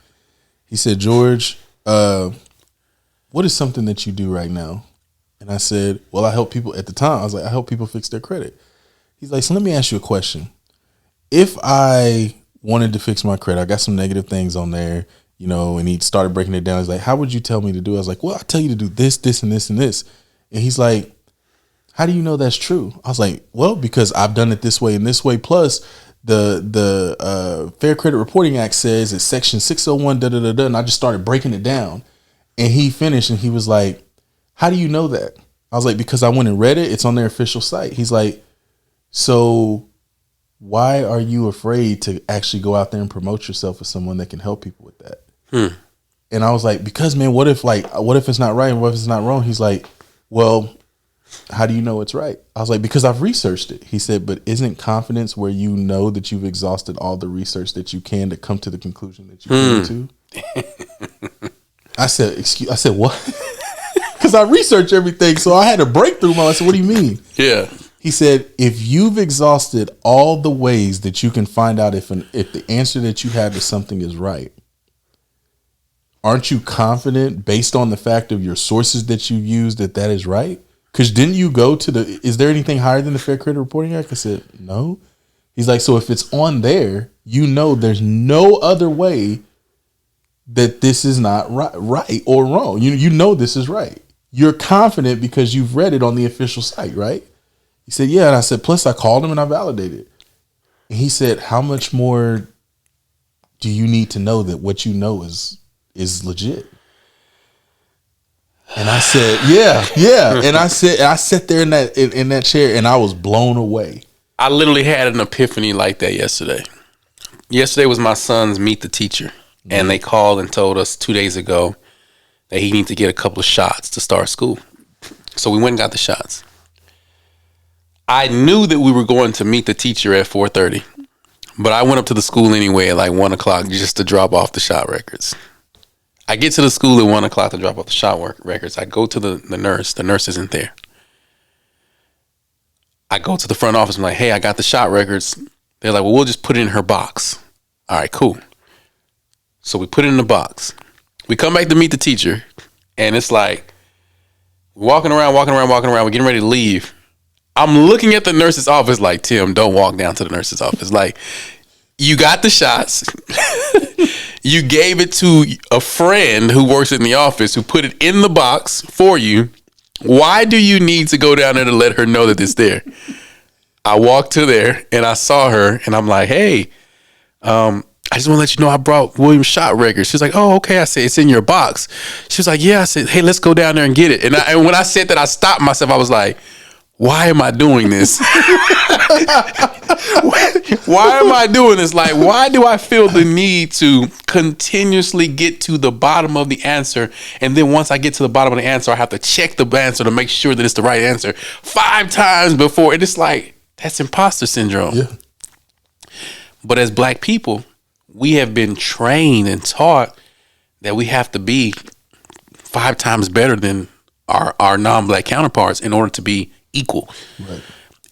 He said, George, what is something that you do right now? And I said, well, I help people. At the time, I was like, I help people fix their credit. He's like, so let me ask you a question. If I wanted to fix my credit, I got some negative things on there, and he started breaking it down. He's like, how would you tell me to do it? I was like, well, I tell you to do this, this, and this, and this. And he's like, how do you know that's true? I was like, well, because I've done it this way and this way. Plus, the Fair Credit Reporting Act says it's section 601, da da da da. And I just started breaking it down. And he finished and he was like, how do you know that? I was like, because I went and read it. It's on their official site. He's like, so why are you afraid to actually go out there and promote yourself as someone that can help people with that? And I was like, because man, what if it's not right and what if it's not wrong? He's like, well, how do you know it's right? I was like, because I've researched it. He said, but isn't confidence where you know that you've exhausted all the research that you can to come to the conclusion that you came to? I said, what? Because I researched everything. So I had a breakthrough moment. I said, what do you mean? Yeah. He said, if you've exhausted all the ways that you can find out if the answer that you have to something is right, aren't you confident based on the fact of your sources that you use that is right? Because didn't you go to is there anything higher than the Fair Credit Reporting Act? I said, no. He's like, so if it's on there, you know there's no other way that this is not right or wrong. You know this is right. You're confident because you've read it on the official site, right? He said, yeah. And I said, plus I called him and I validated. And he said, how much more do you need to know that what you know is legit? And I said, yeah. And I sat there in that chair and I was blown away. I literally had an epiphany like that yesterday. Yesterday was my son's meet the teacher. And they called and told us 2 days ago that he needs to get a couple of shots to start school. So we went and got the shots. I knew that we were going to meet the teacher at 4:30, but I went up to the school anyway at like 1 o'clock just to drop off the shot records. I get to the school at 1 o'clock to drop off the shot records. I go to the nurse. The nurse isn't there. I go to the front office. I'm like, hey, I got the shot records. They're like, well, we'll just put it in her box. All right, cool. So we put it in the box. We come back to meet the teacher, and it's like we're walking around. We're getting ready to leave. I'm looking at the nurse's office like, Tim, don't walk down to the nurse's office. Like, you got the shots. You gave it to a friend who works in the office who put it in the box for you. Why do you need to go down there to let her know that it's there? I walked to there, and I saw her, and I'm like, hey, I just want to let you know I brought Williams shot records. She's like, oh, okay. I said, it's in your box. She was like, yeah. I said, hey, let's go down there and get it. And when I said that, I stopped myself. I was like, why am I doing this? Why am I doing this? Like, why do I feel the need to continuously get to the bottom of the answer? And then once I get to the bottom of the answer, I have to check the answer to make sure that it's the right answer 5 times before. And it's like, that's imposter syndrome. Yeah. But as Black people, we have been trained and taught that we have to be 5 times better than our non-Black counterparts in order to be equal. Right.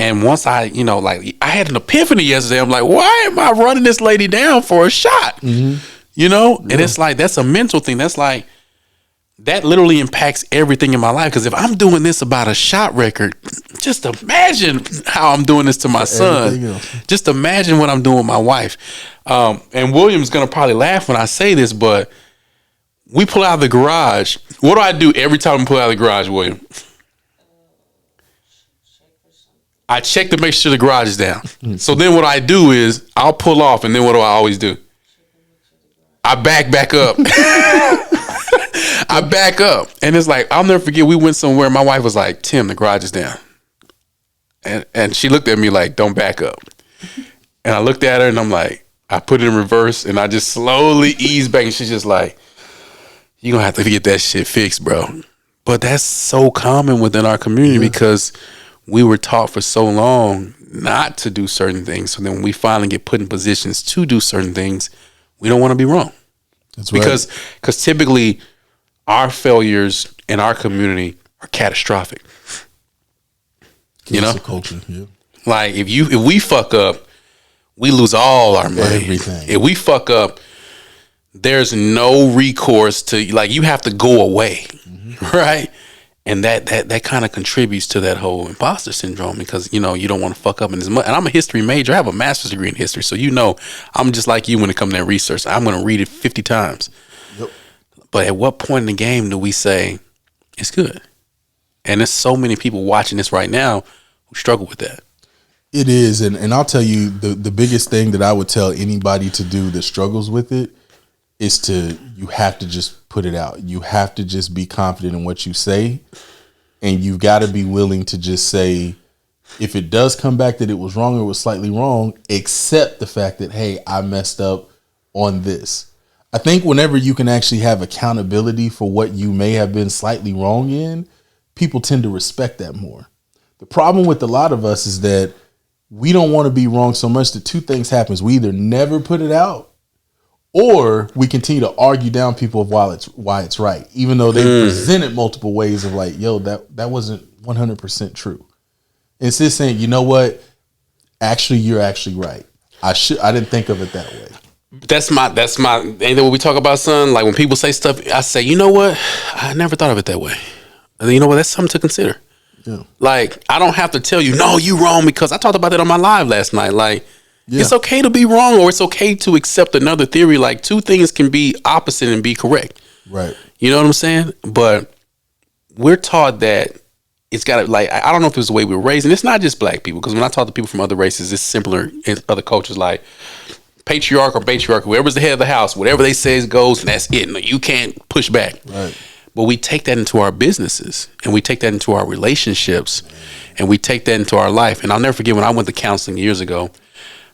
And once I had an epiphany yesterday. I'm like, why am I running this lady down for a shot? Mm-hmm. And it's like, that's a mental thing. That's like, that literally impacts everything in my life. Because if I'm doing this about a shot record, just imagine how I'm doing this to my son. Just imagine what I'm doing with my wife. And William's going to probably laugh when I say this, but we pull out of the garage. What do I do every time we pull out of the garage, William? I check to make sure the garage is down. Mm-hmm. So then what I do is I'll pull off, and then what do I always do? I back up. I back up. And it's like, I'll never forget, we went somewhere. My wife was like, Tim, the garage is down. And she looked at me like, don't back up. And I looked at her and I'm like, I put it in reverse and I just slowly ease back. And she's just like, you're going to have to get that shit fixed, bro. But that's so common within our community because we were taught for so long not to do certain things. So then when we finally get put in positions to do certain things, we don't want to be wrong. That's right. Because typically our failures in our community are catastrophic. It's a culture, yeah. Like if we fuck up, we lose all our money. Everything. If we fuck up, there's no recourse to, like, you have to go away, right? And that kind of contributes to that whole imposter syndrome because, you don't want to fuck up in as much. And I'm a history major. I have a master's degree in history. So, I'm just like you when it comes to that research. I'm going to read it 50 times. Yep. But at what point in the game do we say it's good? And there's so many people watching this right now who struggle with that. It is. And I'll tell you, the biggest thing that I would tell anybody to do that struggles with it is you have to just put it out. You have to just be confident in what you say. And you've got to be willing to just say, if it does come back that it was wrong or was slightly wrong, accept the fact that, hey, I messed up on this. I think whenever you can actually have accountability for what you may have been slightly wrong in, people tend to respect that more. The problem with a lot of us is that we don't want to be wrong so much that two things happens. We either never put it out, or we continue to argue down people of why it's right, even though they presented multiple ways of like, yo, that wasn't 100% true. And it's just saying, you know what? Actually, you're actually right. I didn't think of it that way. That's my ain't that what we talk about, son? Like when people say stuff, I say, you know what? I never thought of it that way. And you know what? That's something to consider. Yeah. Like, I don't have to tell you, no, you wrong, because I talked about that on my live last night. Like, it's okay to be wrong, or it's okay to accept another theory. Like, two things can be opposite and be correct. Right. You know what I'm saying? But we're taught that it's got to, like, I don't know if it's the way we were raised, and it's not just black people, because when I talk to people from other races, it's simpler in other cultures, like patriarch or matriarch, whoever's the head of the house, whatever they say goes, and that's it. No, you can't push back. Right. But we take that into our businesses, and we take that into our relationships, and we take that into our life. And I'll never forget when I went to counseling years ago,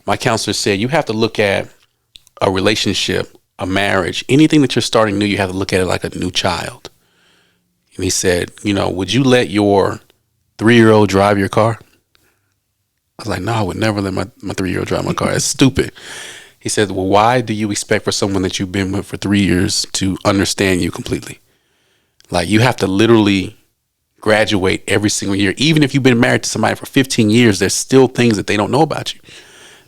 my counselor said, you have to look at a relationship, a marriage, anything that you're starting new, you have to look at it like a new child. And he said, you know, would you let your 3-year-old drive your car? I was like, no, I would never let my 3-year-old drive my car. That's stupid. He said, well, why do you expect for someone that you've been with for 3 years to understand you completely? Like, you have to literally graduate every single year. Even if you've been married to somebody for 15 years, there's still things that they don't know about you.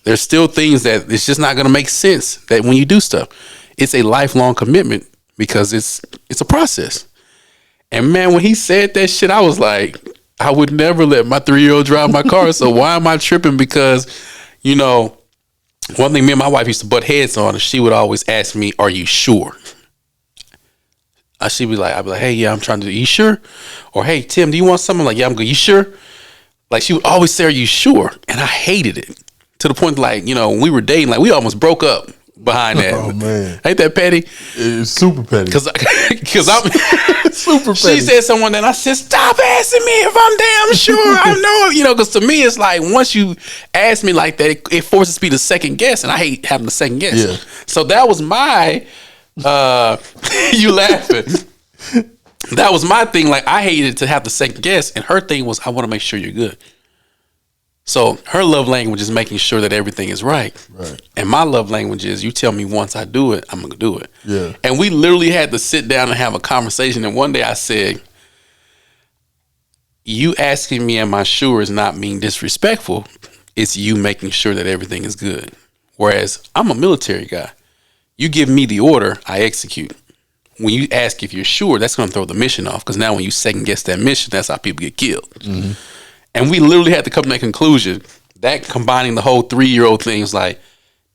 There's still things that it's just not going to make sense that when you do stuff. It's a lifelong commitment because it's a process. And man, when he said that shit, I was like, I would never let my 3-year-old drive my car. So why am I tripping? Because, you know, one thing me and my wife used to butt heads on, and she would always ask me, are you sure? I'd be like, hey, yeah, I'm trying to, you sure? Or, hey, Tim, do you want something? I'm like, yeah, I'm good. You sure? Like, she would always say, are you sure? And I hated it to the point, like, you know, when we were dating, like, we almost broke up behind that. Oh, man. Ain't that petty? It's super petty. Because I'm super petty. She said someone, and I said, stop asking me if I'm damn sure. I know, you know, because to me, it's like, once you ask me like that, it forces me to second guess, and I hate having to second guess. Yeah. So that was my... you laughing. That was my thing. Like, I hated to have to second guess, and her thing was, I want to make sure you're good. So her love language is making sure that everything is right. Right. And my love language is, you tell me once I do it, I'm gonna do it. Yeah. And we literally had to sit down and have a conversation. And one day I said, you asking me am I sure is not being disrespectful. It's you making sure that everything is good. Whereas I'm a military guy. You give me the order, I execute. When you ask if you're sure, that's going to throw the mission off. Because now when you second guess that mission, that's how people get killed. Mm-hmm. And we literally had to come to that conclusion. That combining the whole 3-year-old thing is like,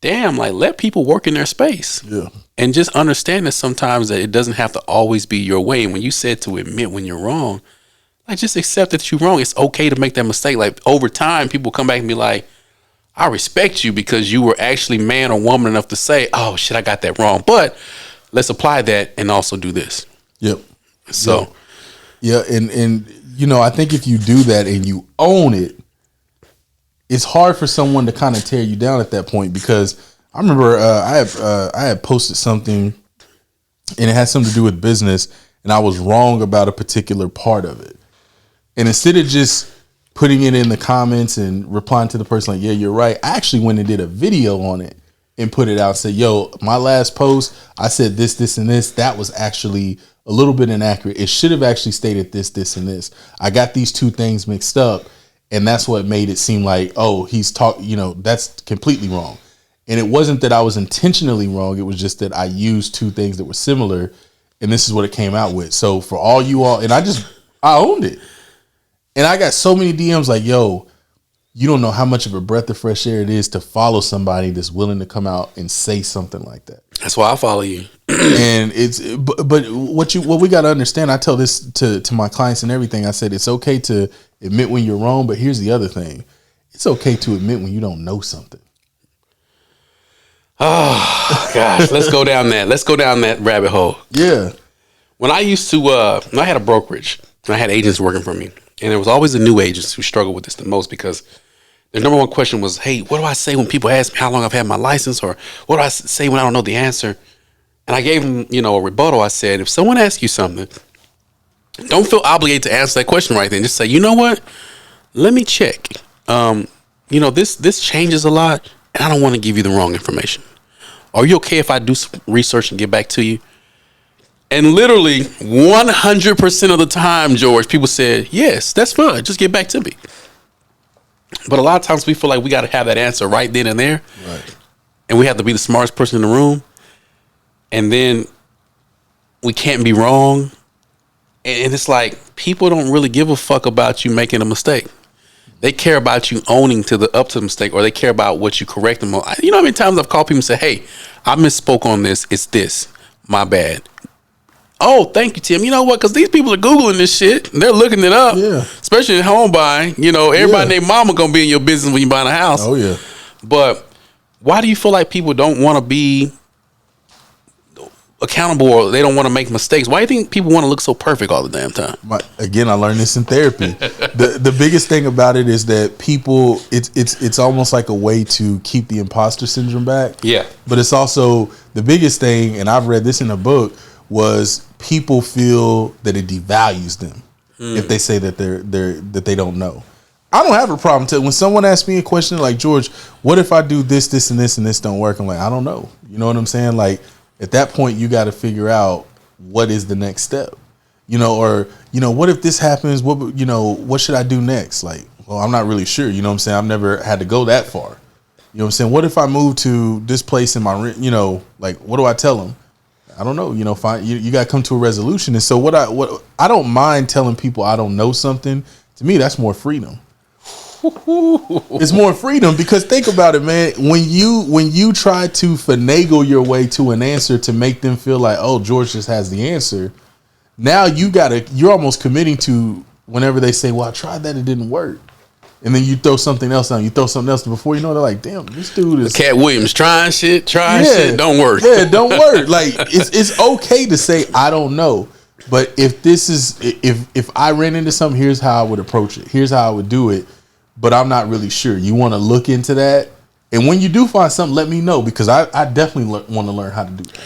damn, like, let people work in their space. Yeah. And just understand that sometimes that it doesn't have to always be your way. And when you said to admit when you're wrong, like, just accept that you're wrong. It's okay to make that mistake. Like, over time, people come back and be like, I respect you because you were actually man or woman enough to say, oh shit, I got that wrong. But let's apply that and also do this. Yep. So. Yeah. And you know, I think if you do that and you own it, it's hard for someone to kind of tear you down at that point, because I remember I had posted something and it had something to do with business, and I was wrong about a particular part of it. And instead of just putting it in the comments and replying to the person like, yeah, you're right, I actually went and did a video on it and put it out. Said, yo, my last post, I said this, this, and this. That was actually a little bit inaccurate. It should have actually stated this, this, and this. I got these two things mixed up, and that's what made it seem like, oh, he's talking, you know, that's completely wrong. And it wasn't that I was intentionally wrong. It was just that I used two things that were similar, and this is what it came out with. So for all you all, and I owned it. And I got so many DMs like, yo, you don't know how much of a breath of fresh air it is to follow somebody that's willing to come out and say something like that. That's why I follow you. And but what we got to understand, I tell this to my clients and everything. I said, it's okay to admit when you're wrong, but here's the other thing. It's okay to admit when you don't know something. Oh, gosh. Let's go down that rabbit hole. Yeah. When I used to, I had a brokerage, and I had agents working for me. And there was always the new agents who struggled with this the most, because their number one question was, hey, what do I say when people ask me how long I've had my license? Or what do I say when I don't know the answer? And And I gave him, a rebuttal. I said, if someone asks you something, don't feel obligated to answer that question right then. Just say, you know what? Let me check. This changes a lot, and I don't want to give you the wrong information. Are you okay if I do some research and get back to you? And literally 100% of the time, George, people said, yes, that's fine. Just get back to me. But a lot of times we feel like we got to have that answer right then and there. Right. And we have to be the smartest person in the room. And then we can't be wrong. And it's like people don't really give a fuck about you making a mistake. They care about you owning up to the mistake, or they care about what you correct them on. You know how many times I've called people and said, hey, I misspoke on this. It's this. My bad. Oh, thank you, Tim. You know what? Because these people are Googling this shit. And they're looking it up. Yeah. Especially in home buying. Everybody named mama going to be in your business when you're buying a house. Oh, yeah. But why do you feel like people don't want to be accountable, or they don't want to make mistakes? Why do you think people want to look so perfect all the damn time? Again, I learned this in therapy. The biggest thing about it is that people, it's almost like a way to keep the imposter syndrome back. Yeah. But it's also the biggest thing, and I've read this in a book, was people feel that it devalues them if they say that they don't know. I don't have a problem when someone asks me a question like, George, what if I do this, this, and this, and this don't work? I'm like, I don't know. You know what I'm saying? Like, at that point, you got to figure out what is the next step, or what if this happens? What should I do next? Like, well, I'm not really sure. You know what I'm saying? I've never had to go that far. You know what I'm saying? What if I move to this place in my, like, what do I tell them? I don't know. Fine. You got to come to a resolution. And so what I don't mind telling people I don't know something. To me, that's more freedom. It's more freedom, because think about it, man. When you try to finagle your way to an answer to make them feel like, oh, George just has the answer, now you're almost committing to whenever they say, well, I tried that, it didn't work, and then you throw something else on, before you know, they're like, damn, this dude is Cat Williams trying shit, don't work. Yeah, don't work. Like, it's okay to say I don't know, but if I ran into something, here's how I would approach it, here's how I would do it, but I'm not really sure. You want to look into that, and when you do find something, let me know, because I definitely want to learn how to do that.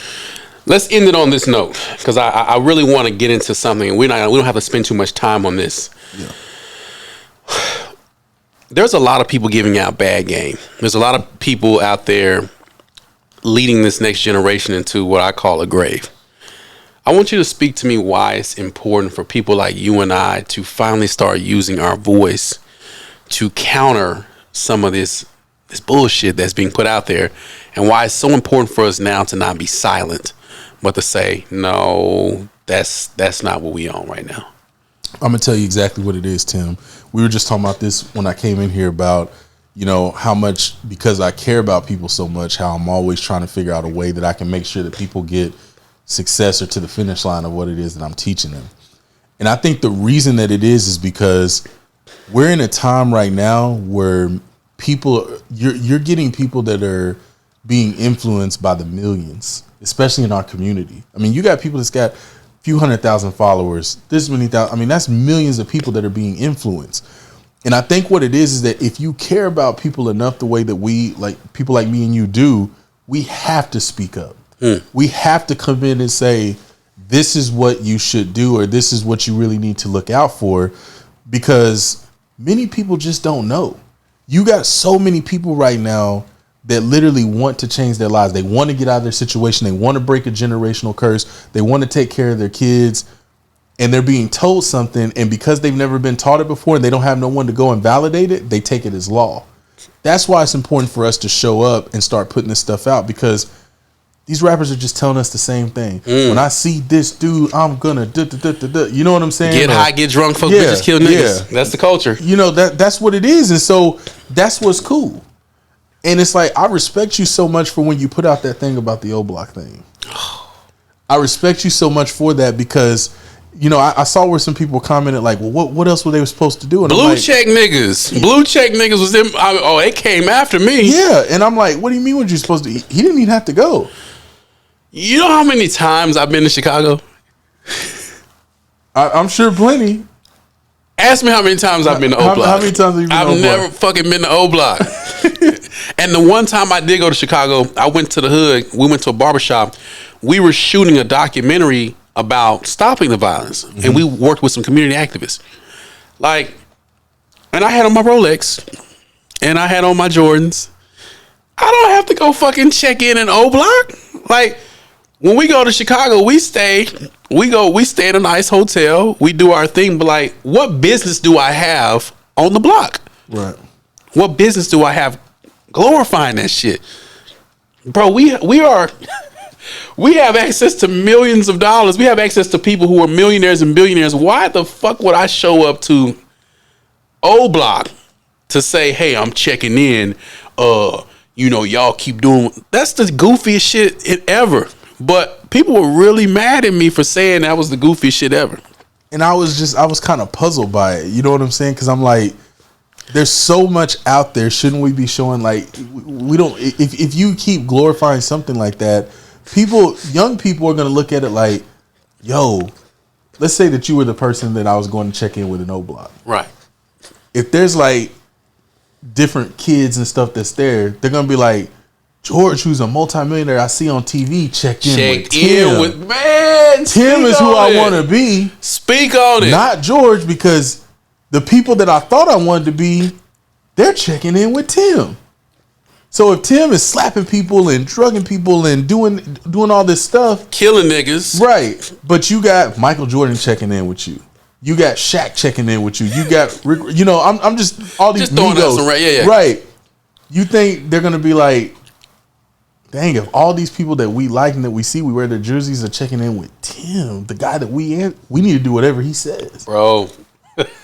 Let's end it on this note, because I really want to get into something, and we don't have to spend too much time on this. Yeah. There's a lot of people giving out bad game. There's a lot of people out there leading this next generation into what I call a grave. I want you to speak to me why it's important for people like you and I to finally start using our voice to counter some of this bullshit that's being put out there, and why it's so important for us now to not be silent, but to say, no, that's not what we on right now. I'm gonna tell you exactly what it is, Tim. We were just talking about this when I came in here about, how much, because I care about people so much, how I'm always trying to figure out a way that I can make sure that people get success or to the finish line of what it is that I'm teaching them. And I think the reason that it is because we're in a time right now where you're getting people that are being influenced by the millions, especially in our community. I mean, you got people that's got a few 100,000 followers, this many thousand. I mean, that's millions of people that are being influenced. And I think what it is that if you care about people enough the way that we, like people like me and you do, we have to speak up. We have to come in and say, this is what you should do, or this is what you really need to look out for, because many people just don't know. You got so many people right now that literally want to change their lives. They want to get out of their situation. They want to break a generational curse. They want to take care of their kids, and they're being told something. And because they've never been taught it before and they don't have no one to go and validate it, they take it as law. That's why it's important for us to show up and start putting this stuff out, because these rappers are just telling us the same thing. When I see this dude, I'm gonna you know what I'm saying? Get high, get drunk, fuck bitches, kill niggas. Yeah. That's the culture. That's what it is. And so that's what's cool. And it's like, I respect you so much for when you put out that thing about the O Block thing. I respect you so much for that, because I saw where some people commented like, well, what else were they supposed to do? And Blue check niggas was them. It came after me. Yeah. And I'm like, what do you mean what you supposed to? He didn't even have to go. You know how many times I've been to Chicago? I'm sure plenty. Ask me how many times I've been to O Block. How many times have you been to O Block? I've never fucking been to O Block. And the one time I did go to Chicago, I went to the hood. We went to a barbershop we were shooting a documentary about stopping the violence, and we worked with some community activists. Like, and I had on my Rolex, and I had on my Jordans. I don't have to go fucking check in O Block. Like, when we go to Chicago, we stay in a nice hotel. We do our thing, but like, what business do I have on the block? Right. What business do I have glorifying that shit? Bro, we are we have access to millions of dollars. We have access to people who are millionaires and billionaires. Why the fuck would I show up to O Block to say, hey, I'm checking in? Y'all keep doing. That's the goofiest shit ever. But people were really mad at me for saying that was the goofiest shit ever. And I was kind of puzzled by it. You know what I'm saying? Because I'm like, there's so much out there. Shouldn't we be showing, like, we don't, if you keep glorifying something like that, young people are going to look at it like, yo, let's say that you were the person that I was going to check in with in O Block. Right. If there's like different kids and stuff that's there, they're going to be like, George, who's a multimillionaire I see on TV, checked in with Tim. Tim is who I want to be. Speak on it. Not George, because the people that I thought I wanted to be, they're checking in with Tim. So if Tim is slapping people and drugging people and doing all this stuff, killing niggas, right? But you got Michael Jordan checking in with you. You got Shaq checking in with you. You got Rick. I'm just all these throwing out some right. You think they're gonna be like, dang, if all these people that we like and that we see, we wear their jerseys, are checking in with Tim, the guy that we need to do whatever he says, bro.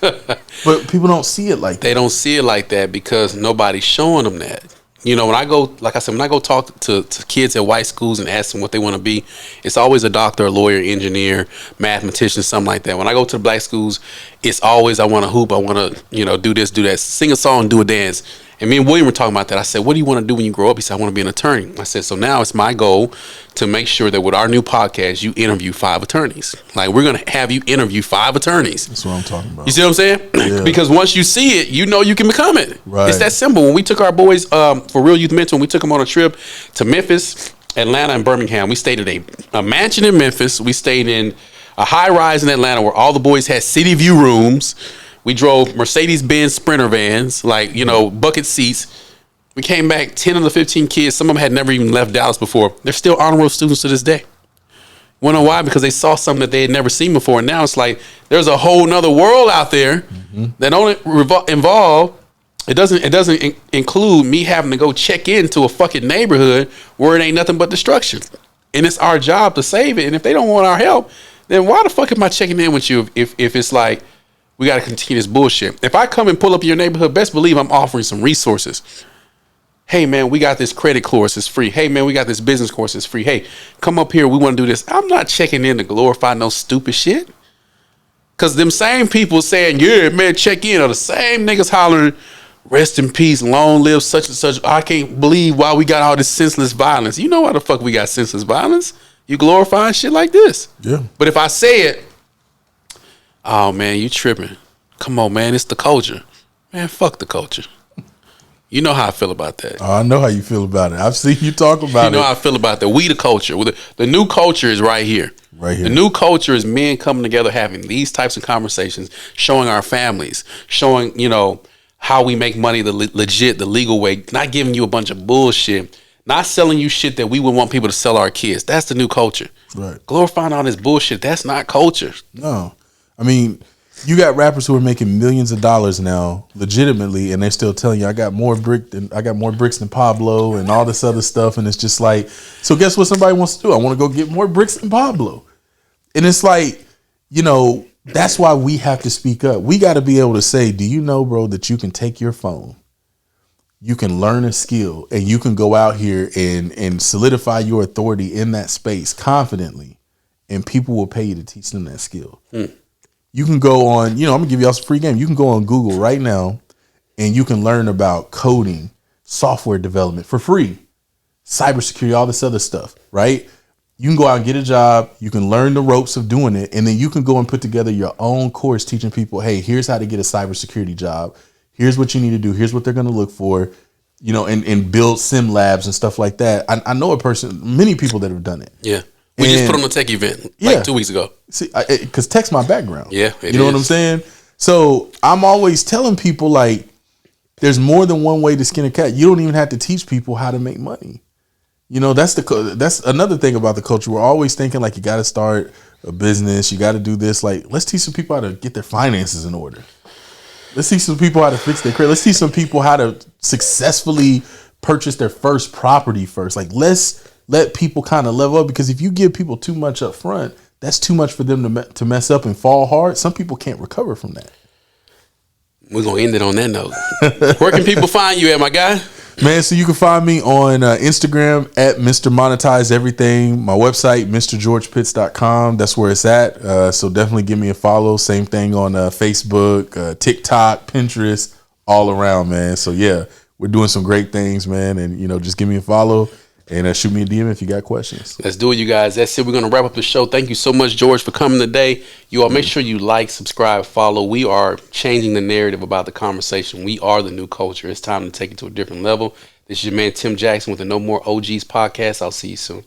But people don't see it like that. They don't see it like that because nobody's showing them that. When I go, like I said, when I go talk to kids at white schools and ask them what they want to be, it's always a doctor, a lawyer, engineer, mathematician, something like that. When I go to the black schools, it's always, I want to hoop, I want to, do this, do that, sing a song, do a dance. And me and William were talking about that. I said, what do you want to do when you grow up? He said, I want to be an attorney. I said, so now it's my goal to make sure that with our new podcast, you interview 5 attorneys. Like, we're going to have you interview 5 attorneys. That's what I'm talking about. You see what I'm saying? Yeah. Because once you see it, you can become it. Right. It's that simple. When we took our boys for Real Youth Mentoring, we took them on a trip to Memphis, Atlanta, and Birmingham. We stayed at a mansion in Memphis. We stayed in a high rise in Atlanta where all the boys had city view rooms. We drove Mercedes-Benz Sprinter vans, bucket seats. We came back, 10 of the 15 kids, some of them had never even left Dallas before. They're still honor roll students to this day. You know why? Because they saw something that they had never seen before. And now it's like, there's a whole nother world out there that don't involve, it doesn't include me having to go check into a fucking neighborhood where it ain't nothing but destruction. And it's our job to save it. And if they don't want our help, then why the fuck am I checking in with you if it's like, we got to continue this bullshit. If I come and pull up in your neighborhood, best believe I'm offering some resources. Hey, man, we got this credit course. It's free. Hey, man, we got this business course. It's free. Hey, come up here. We want to do this. I'm not checking in to glorify no stupid shit. Because them same people saying, yeah, man, check in, are the same niggas hollering, rest in peace, long live such and such. I can't believe why we got all this senseless violence. You know why the fuck we got senseless violence? You glorifying shit like this. Yeah. But if I say it, oh, man, you tripping. Come on, man, it's the culture. Man, fuck the culture. You know how I feel about that. Oh, I know how you feel about it. I've seen you talk about it. You know how I feel about that. We the culture. The new culture is right here. Right here. The new culture is men coming together, having these types of conversations, showing our families, showing, how we make money the legit, the legal way, not giving you a bunch of bullshit, not selling you shit that we would want people to sell our kids. That's the new culture. Right. Glorifying all this bullshit, that's not culture. No. I mean, you got rappers who are making millions of dollars now, legitimately, and they're still telling you, I got more bricks than Pablo and all this other stuff. And it's just like, so guess what somebody wants to do? I want to go get more bricks than Pablo. And it's like, that's why we have to speak up. We got to be able to say, do you know, bro, that you can take your phone, you can learn a skill, and you can go out here and solidify your authority in that space confidently, and people will pay you to teach them that skill. You can go on, I'm going to give y'all some free game. You can go on Google right now and you can learn about coding, software development for free, cybersecurity, all this other stuff, right? You can go out and get a job. You can learn the ropes of doing it. And then you can go and put together your own course teaching people, hey, here's how to get a cybersecurity job. Here's what you need to do. Here's what they're going to look for, and build sim labs and stuff like that. I know many people that have done it. Yeah. We just put on a tech event like 2 weeks ago. See, because tech's my background. Yeah, you know what I'm saying? So I'm always telling people, like, there's more than one way to skin a cat. You don't even have to teach people how to make money. You know, that's another thing about the culture. We're always thinking like you got to start a business, you got to do this. Like, let's teach some people how to get their finances in order. Let's teach some people how to fix their credit. Let's teach some people how to successfully purchase their first property first. Like, let's let people kind of level up, because if you give people too much up front, that's too much for them to mess up and fall hard. Some people can't recover from that. We're going to end it on that note. Where can people find you at, my guy? Man, so you can find me on Instagram at Mr. Monetize Everything. My website, MrGeorgePitts.com. That's where it's at. So definitely give me a follow. Same thing on Facebook, TikTok, Pinterest, all around, man. So yeah, we're doing some great things, man. And, you know, just give me a follow and shoot me a DM if you got questions. Let's do it, you guys. That's it. We're going to wrap up the show. Thank you so much, George, for coming today. You all make sure you like, subscribe, follow. We are changing the narrative about the conversation. We are the new culture. It's time to take it to a different level. This is your man, Tim Jackson, with the No More OGs podcast. I'll see you soon.